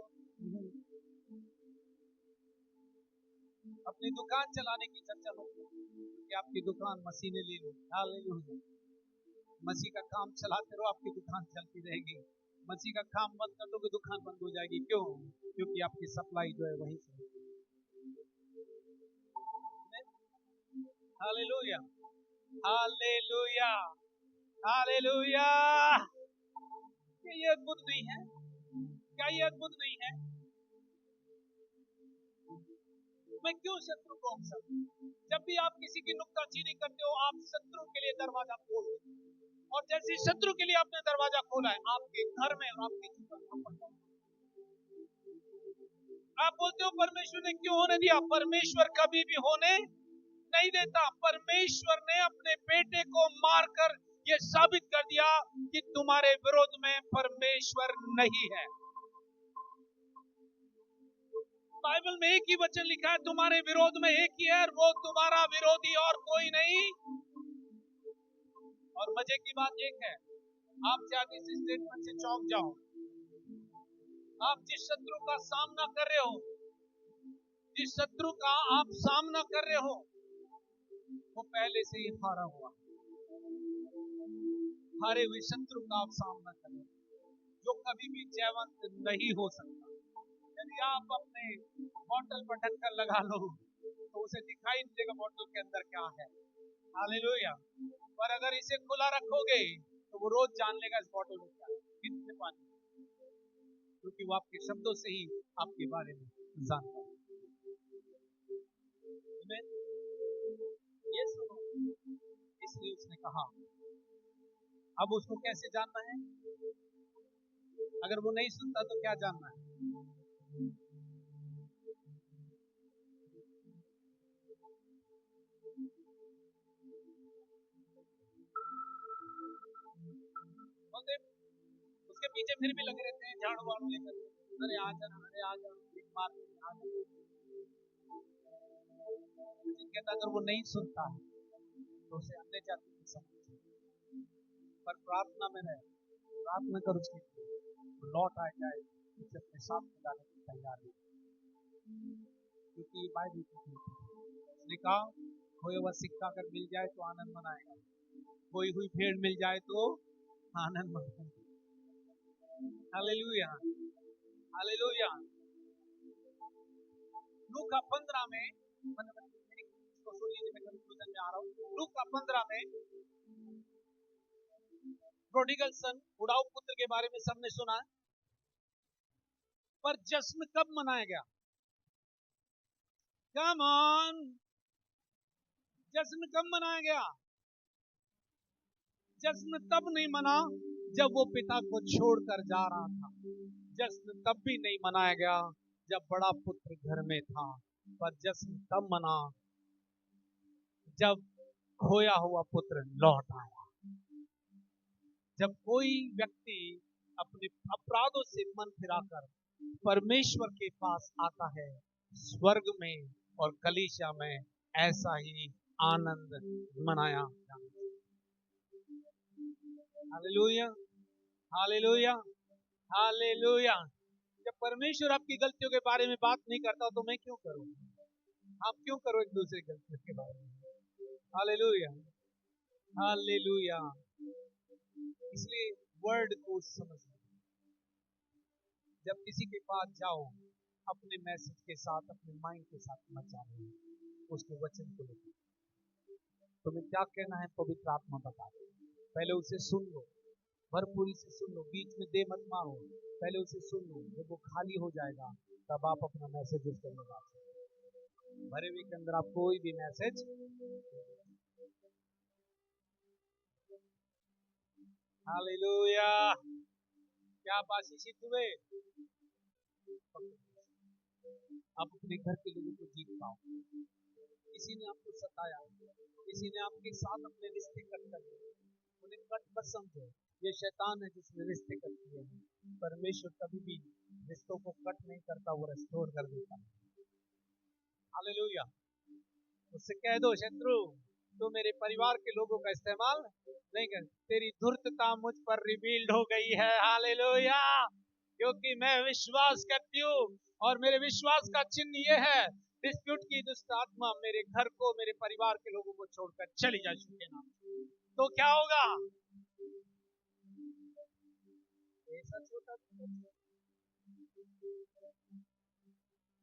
अपनी दुकान चलाने की चर्चा मत करो कि आपकी दुकान मसीह ने ले ली। हालेलुया। मसीह का काम चलाते रहो, आपकी दुकान चलती रहेगी। मसीह का काम बंद कर दोगे, दुकान बंद हो जाएगी। क्यों? क्योंकि आपकी सप्लाई जो है वहीं से। Hallelujah, hallelujah, hallelujah. क्या ये अद्भुत नहीं है? क्या ये अद्भुत नहीं है? मैं क्यों शत्रु को अवसर? जब भी आप किसी की नुक्ताचीनी करते हो, आप शत्रु के लिए दरवाजा खोल दो। और जैसे शत्रु के लिए आपने दरवाजा खोला है, आपके घर में और आपके जीवन में आप बोलते हो परमेश्वर ने क्यों होने दिया? परमेश्वर कभी भी होने नहीं देता। परमेश्वर ने अपने बेटे को मारकर यह साबित कर दिया कि तुम्हारे विरोध में परमेश्वर नहीं है। बाइबल में एक ही वचन लिखा है, तुम्हारे विरोध में एक ही है, और वो तुम्हारा विरोधी और कोई नहीं। और मजे की बात एक है, आप चाहे इस स्टेटमेंट से चौंक जाओ, आप जिस शत्रु का सामना कर रहे हो, जिस शत्रु का आप सामना कर रहे हो, वो पहले से ही हारा हुआ। हारे हुए शत्रु का आप सामना कर रहे हो, जो कभी भी जयवंत नहीं हो सकता। यदि आप अपने बोतल पर ढक्कन लगा लो, तो उसे दिखाई नहीं देगा बोतल के अंदर क्या है। हालेलुया। पर अगर इसे खुला रखोगे, तो वो रोज जान लेगा इस बोतल में क्या है, कितने पानी, क्योंकि वो आपके शब्दों से ही आपके बारे में जानता है। ये सुनो, इसलिए उसने कहा, अब उसको कैसे जानना है? अगर वो नहीं सुनता तो क्या जानना है? उसके पीछे फिर भी लगे रहते हैं, झाड़ू वाड़ू लेकर, अरे आ जा, अरे आ जा, मार आ जा। अगर वो नहीं सुनता है तो उसे अन्य जाति की समझ, पर प्रार्थना में रहे, प्रार्थना कर उसके लौट आ जाए, उसे अपने साथ मिलाने की तैयार है। क्योंकि बाइबल उसने कहा, खोया हुआ सिक्का अगर मिल जाए तो आनंद मनाएगा, खोई हुई भेड़ मिल जाए तो आनंद मनाएगा। Hallelujah, hallelujah. लूका 15 में, लूका 15 में प्रोडिगल सन, उड़ाऊ पुत्र के बारे में सबने सुना है। पर जश्न कब मनाया गया? कम ऑन, जश्न कब मनाया गया? जश्न तब नहीं मना जब वो पिता को छोड़कर जा रहा था। जश्न तब भी नहीं मनाया गया जब बड़ा पुत्र घर में था। पर जश्न तब मना जब खोया हुआ पुत्र लौट आया। जब कोई व्यक्ति अपने अपराधों से मन फिराकर परमेश्वर के पास आता है, स्वर्ग में और कलीसिया में ऐसा ही आनंद मनाया जाता है। Hallelujah, hallelujah, hallelujah. जब परमेश्वर आपकी गलतियों के बारे में बात नहीं करता तो मैं क्यों करूं? आप क्यों करो एक दूसरे गलतियों के बारे में? Hallelujah, hallelujah. इसलिए वर्ड को समझो। जब किसी के पास जाओ, अपने मैसेज के साथ, अपने माइंड के साथ मत जाओ, उसके वचन को लेकर तुम्हें क्या कहना है पवित्र आत्मा बता दो। पहले उसे सुन लो, भरपूरी से सुन लो, बीच में दे मत मारो, पहले उसे सुन लो। जब वो खाली हो जाएगा तब आप अपना मैसेज उसके अंदर डाल सकते। भरे हुए के अंदर आप कोई भी मैसेज, हालेलुया, क्या आप आशीषित हुए? आप अपने घर के लोगों को जीत पाओ, किसी ने आपको सताया, किसी ने आपके साथ अपने रिश्ते कट कर दिए, उन्हें कट मत समझो। ये शैतान है जिसने रिश्ते कट किए हैं। परमेश्वर कभी भी रिश्तों को कट नहीं करता, वो रिस्टोर कर देता है। हालेलुया। उससे कह दो, शत्रु तो मेरे परिवार के लोगों का इस्तेमाल नहीं कर, तेरी धूर्तता मुझ पर रिवील्ड हो गई है। हालेलुया। क्योंकि मैं विश्वास करती हूँ और मेरे विश्वास का चिन्ह ये है, डिस्प्यूट की दुष्ट आत्मा मेरे घर को, मेरे परिवार के लोगों को छोड़कर चली जा चुके ना। तो क्या होगा? ऐसा छोटा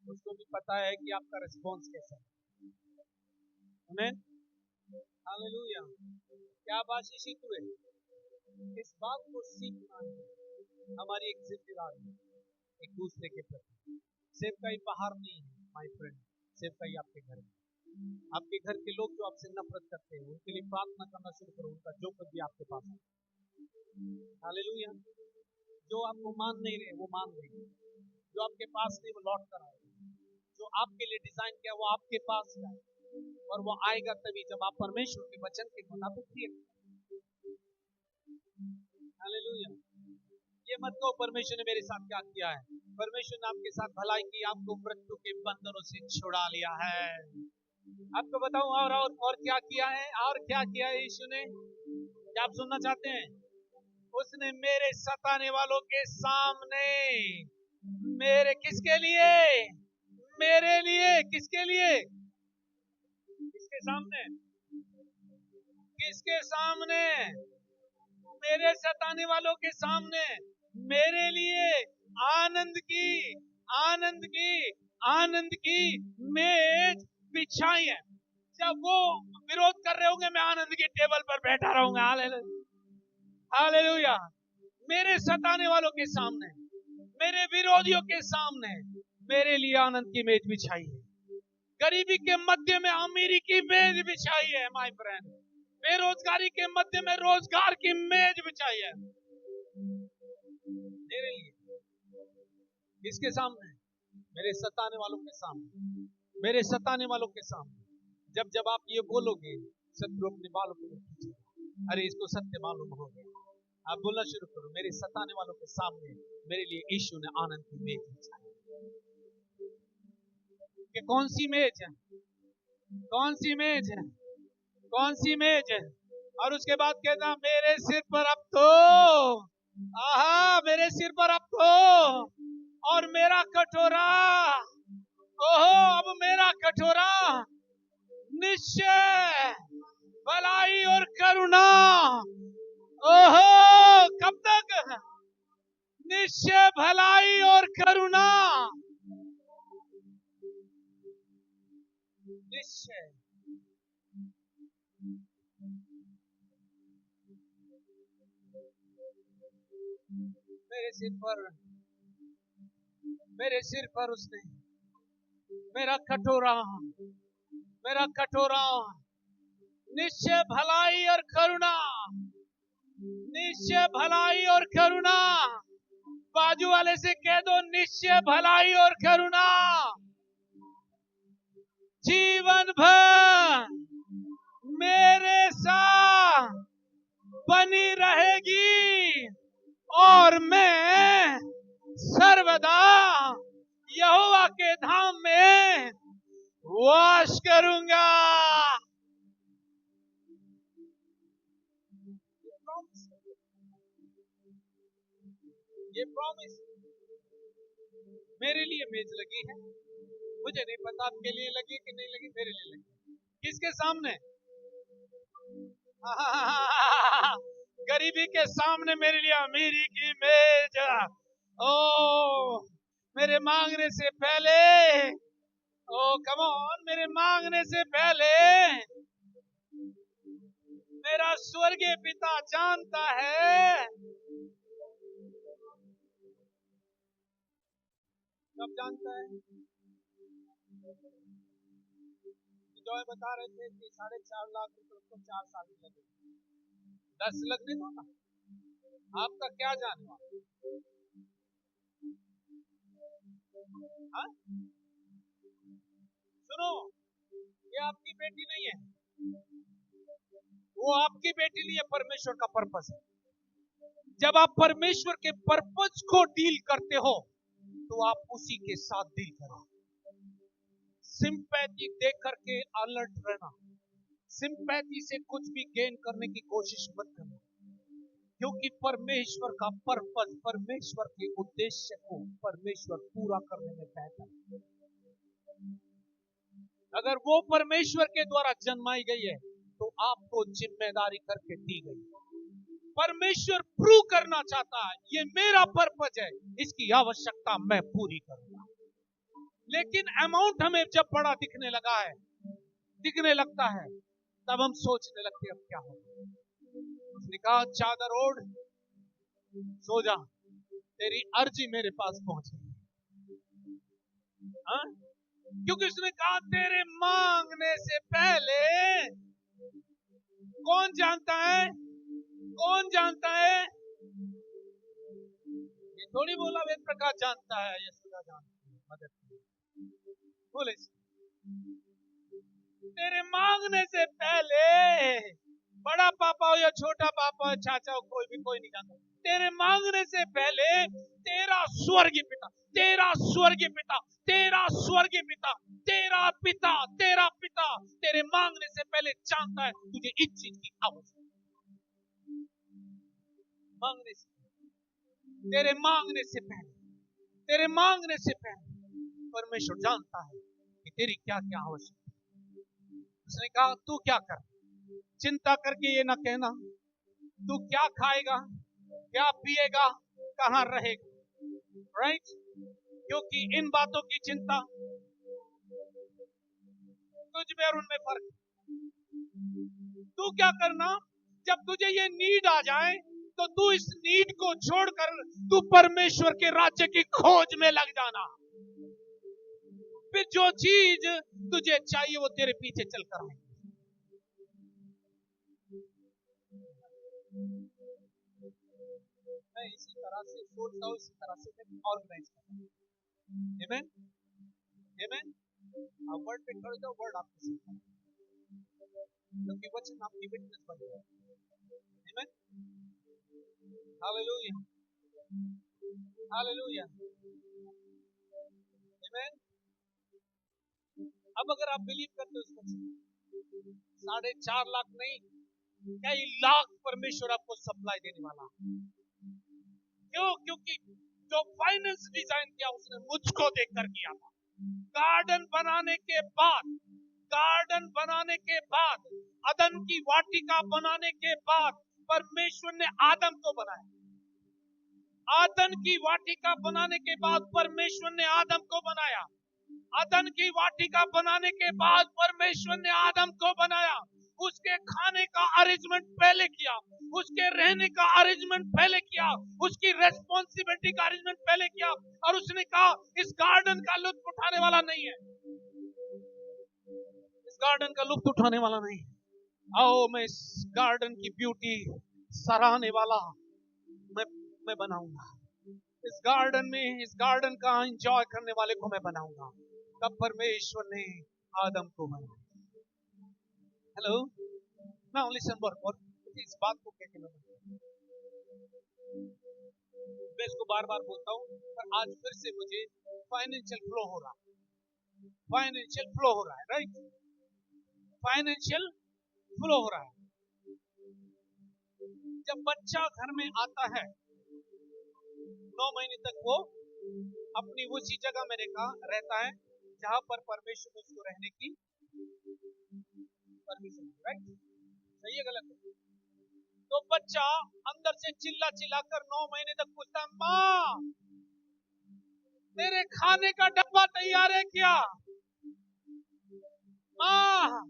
उसको भी पता है कि आपका रिस्पॉन्स कैसा है। आमीन। हालेलुया। क्या आशीषित हुए? इस बात को सीखना हमारी एक जिम्मेदारी है, एक दूसरे के प्रति। सिर्फ कहीं बाहर नहीं है माय फ्रेंड, सिर्फ कहीं आपके घर में। आपके घर के लोग जो आपसे नफरत करते हैं, उनके लिए प्रार्थना करना शुरू करो, उनका जो कुछ भी आपके पास है। हालेलुया। जो आपको मान नहीं रहे वो मान रहे, जो आपके पास नहीं वो लौट कर आए, जो आपके लिए डिजाइन किया वो आपके पास है, और वो आएगा तभी जब आप परमेश्वर के वचन के मुताबिक किए। हालेलुया। ये मत कहो परमेश्वर ने मेरे साथ क्या किया है। परमेश्वर ने आपके साथ भलाई की, आपको मृत्यु के बंधनों से छुड़ा लिया है। आपको बताऊं और क्या किया है, और क्या किया है यीशु ने? क्या आप सुनना चाहते हैं? उसने मेरे सताने वालों के सामने, मेरे किसके लिए? मेरे लिए। किसके लिए? किसके सामने? किसके सामने? मेरे सताने वालों के सामने मेरे लिए आनंद की, आनंद की, आनंद की मेज बिछाई है। जब वो विरोध कर रहे होंगे, मैं आनंद की टेबल पर बैठा रहूंगा। हालेलुया। मेरे सताने वालों के सामने, मेरे विरोधियों के सामने मेरे लिए आनंद की मेज बिछाई है। गरीबी के मध्य में अमीरी की मेज बिछाई है माय फ्रेंड। बेरोजगारी के मध्य में रोजगार की मेज बिछाई है मेरे लिए। किसके सामने? मेरे सताने वालों के सामने, मेरे सताने वालों के सामने। जब जब आप ये बोलोगे, शत्रु अपने बालों को खींचेगा। अरे इसको सत्य मालूम हो गया। आप बोलना शुरू करो, मेरे सताने वालों के सामने मेरे लिए यीशु ने आनंद की मेज बिछाई। कि कौन सी मेज है? कौन सी मेज है? कौन सी मेज है? और उसके बाद कहता, मेरे सिर पर अब तो, आहा, मेरे सिर पर अब तो, और मेरा कटोरा, ओहो, अब मेरा कटोरा निश्चय भलाई और करुणा। ओहो, कब तक? निश्चय भलाई और करुणा। निश्चय। मेरे सिर पर उसने मेरा कटोरा निश्चय भलाई और करुणा, निश्चय भलाई और करुणा। बाजू वाले से कह दो, निश्चय भलाई और करुणा जीवन भर मेरे साथ बनी रहेगी, और मैं सर्वदा यहोवा के धाम में वास करूंगा। ये प्रॉमिस मेरे लिए मेज लगी है। मुझे नहीं पता आपके लिए लगी कि नहीं लगी, मेरे लिए लगी। किसके सामने? गरीबी के सामने मेरे लिए अमीरी की मेज। ओ, मेरे मांगने से पहले, ओ कम ऑन, मेरे मांगने से पहले मेरा स्वर्गीय पिता जानता है। कब जानता है? जॉय बता रहे थे कि 4.5 लाख रुपए उसको 4 साल में लगे। 10 लगने दो ना, आपका क्या जानना? हाँ? सुनो, ये आपकी बेटी नहीं है, वो आपकी बेटी नहीं है, परमेश्वर का पर्पस है। जब आप परमेश्वर के पर्पस को डील करते हो तो आप उसी के साथ डील करो। सिंपैथी देख करके अलर्ट रहना, सिंपैथी से कुछ भी गेन करने की कोशिश मत करना, क्योंकि परमेश्वर का पर्पस, परमेश्वर के उद्देश्य को परमेश्वर पूरा करने में बेहतर है। अगर वो परमेश्वर के द्वारा जन्माई गई है तो आपको जिम्मेदारी करके दी गई है। परमेश्वर प्रूव करना चाहता है ये मेरा पर्पस है, इसकी आवश्यकता मैं पूरी करूंगा। लेकिन अमाउंट हमें जब बड़ा दिखने लगा है, दिखने लगता है, तब हम सोचने लगते हैं अब क्या होगा। उसने कहा चादर ओढ़ सो जा, तेरी अर्जी मेरे पास पहुंची। हाँ? क्योंकि उसने कहा तेरे मांगने से पहले कौन जानता है, कौन जानता है? ये थोड़ी बोला वेद प्रकाश जानता है, यशोदा जानती है, मदद बोले तेरे मांगने से पहले, बड़ा पापा हो या छोटा पापा हो, चाचा हो, कोई नहीं जानता। तेरे मांगने से पहले तेरा स्वर्गीय पिता, तेरा स्वर्गीय पिता, तेरा स्वर्गीय पिता, तेरा पिता, तेरा पिता तेरे मांगने से पहले जानता है तुझे इस चीज की आवश्यकता। मांगने से, तेरे मांगने से पहले, तेरे मांगने से पहले परमेश्वर जानता है कि तेरी क्या क्या आवश्यकता। उसने कहा तू क्या कर, चिंता करके ये ना कहना तू क्या खाएगा, क्या पिएगा, कहां रहेगा, राइट? क्योंकि इन बातों की चिंता तुझ में और उनमें फर्क। तू क्या करना, जब तुझे ये नीड आ जाए तो तू इस नीड को छोड़कर तू परमेश्वर के राज्य की खोज में लग जाना। फिर जो चीज तुझे चाहिए वो तेरे पीछे चलकर आएगी। मैं इसी तरह से सोचता हूँ, इसी तरह से मैं ऑर्गेनाइज करता हूँ। आमेन, आमेन। वर्ड पे खड़े जाओ, वर्ड आपको सीखना, क्योंकि वचन आपकी विटनेस बन जाए। आमेन, हालेलुया, हालेलुया, आमेन। अब अगर आप बिलीव करते हो इस वचन, 4.5 लाख नहीं, कई लाख परमेश्वर आपको सप्लाई देने वाला। क्यों? क्योंकि जो फाइनेंस डिजाइन किया उसने मुझको देखकर किया था। गार्डन बनाने के बाद, गार्डन बनाने के बाद, अदन की वाटिका बनाने के बाद परमेश्वर ने आदम को बनाया। आदन की वाटिका बनाने के बाद परमेश्वर ने आदम को बनाया। अदन की वाटिका बनाने के बाद परमेश्वर ने आदम को बनाया। उसके खाने का अरेंजमेंट पहले किया, उसके रहने का अरेंजमेंट पहले किया, उसकी रेस्पॉन्सिबिलिटी का अरेंजमेंट पहले किया, और उसने कहा इस गार्डन का लुत्फ उठाने वाला नहीं है, इस गार्डन का लुत्फ उठाने वाला नहीं है। आओ मैं इस गार्डन की ब्यूटी सराहने वाला मैं बनाऊंगा। इस गार्डन में, इस गार्डन का एंजॉय करने वाले को मैं बनाऊंगा। तब परमेश्वर ने आदम को बनाया। हेलो, नाउ लिसन वर्क, इस बात को कहकर मैं इसको बार बार बोलता हूं, पर आज फिर से मुझे फाइनेंशियल फ्लो हो रहा है, फाइनेंशियल फ्लो हो रहा है, राइट? फाइनेंशियल फ्लो हो रहा है। जब बच्चा घर में आता है 9 महीने तक वो अपनी उसी जगह में रहता है जहां पर परमेश्वर ने उसको रहने की परमिशन, राइट? सही है गलत है? तो बच्चा अंदर से चिल्ला चिल्लाकर 9 महीने तक पूछता, माँ तेरे खाने का डब्बा तैयार है क्या? माँ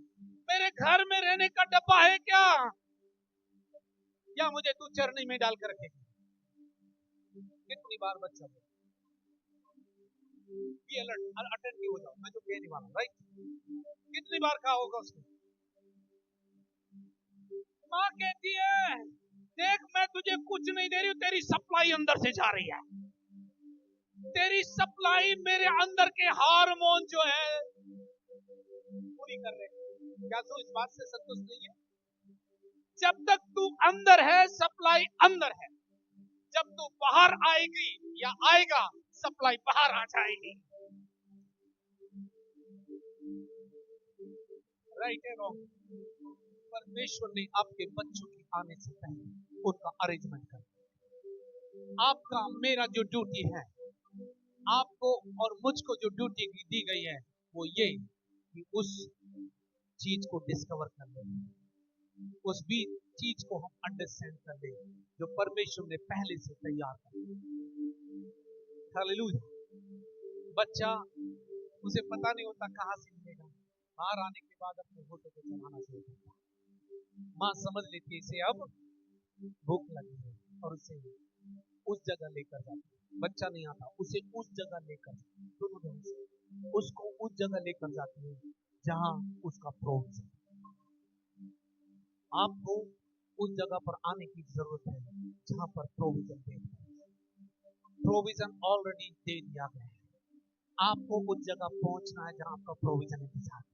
मेरे घर में रहने का डब्बा है क्या? या मुझे तू चरनी में डाल कर रखेगी? कितनी बार बच्चा अटेंटिव हो जाओ, मैं जो कहने वाला, राइट? कितनी बार कहा होगा उसने? माँ कहती है देख मैं तुझे कुछ नहीं दे रही हूं, तेरी सप्लाई अंदर से जा रही है, तेरी सप्लाई मेरे अंदर के हार्मोन जो है पूरी कर रहे हैं। क्या तू इस बात से संतुष्ट नहीं है? जब तक तू अंदर है, सप्लाई अंदर है। जब तू बाहर आएगी या आएगा, सप्लाई बाहर आ जाएगी। राइट है रॉन्ग? परमेश्वर ने आपके बच्चों के आने से पहले उनका अरेंजमेंट कर। आपका मेरा जो ड्यूटी है, आपको और मुझको जो ड्यूटी दी गई है, वो ये कि उस चीज को डिस्कवर कर लें, उस भी चीज को हम अंडरस्टैंड कर लें जो परमेश्वर ने पहले से तैयार कर। हालेलुया। बच्चा, उसे पता नहीं होता कहां से मिलेगा, बाहर आने के बाद अपने होठों को चलाना शुरू करता है। मां समझ लेती है इसे अब भूख लगी है और उसे उस जगह लेकर जाती है। बच्चा नहीं आता, उसे उस जगह लेकर, दोनों ढंग से उसको उस जगह लेकर जाती है जहां उसका प्रोविजन। आपको उस जगह पर आने की जरूरत है जहां पर प्रोविजन दे, प्रोविजन ऑलरेडी दे दिया गया है। आपको उस जगह पहुंचना है जहां आपका प्रोविजन इंतजार है।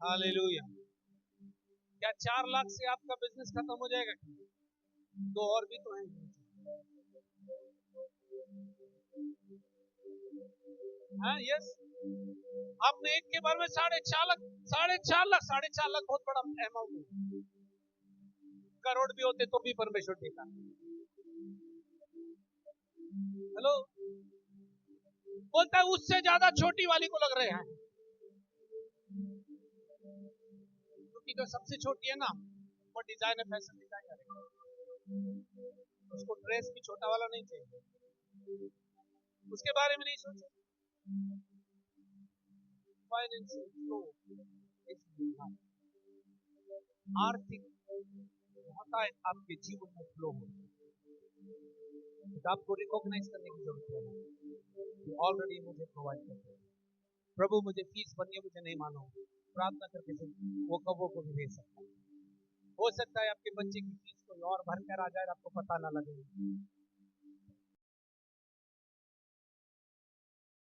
हालेलुया। क्या 4 लाख से आपका बिजनेस खत्म हो जाएगा? दो और भी तो हैं। हाँ, यस। आपने एक के बारे में 4.5 लाख, 4.5 लाख बहुत बड़ा अमाउंट है। करोड़ भी होते तो भी परमेश्वर देता। हेलो, बोलता है उससे ज्यादा छोटी वाली को लग रहे हैं, क्योंकि जो सबसे छोटी है ना, वो डिजाइन है, फैशन डिजाइन करेगा। उसको ड्रेस भी छोटा वाला नहीं चाहिए, उसके बारे में नहीं सोचे। फाइनेंशियल फ्लो, आर्थिक होता है आपके जीवन में फ्लो हो, तो आपको रिकॉग्नाइज करने की जरूरत है कि ऑलरेडी मुझे प्रोवाइड करते हैं। प्रभु मुझे फीस भरनी है, मुझे नहीं मानो, प्रार्थना करके वो कबों को भी दे सकता है। हो सकता है आपके बच्चे की फीस कोई और भर कर आ जाए, आपको पता ना लगे।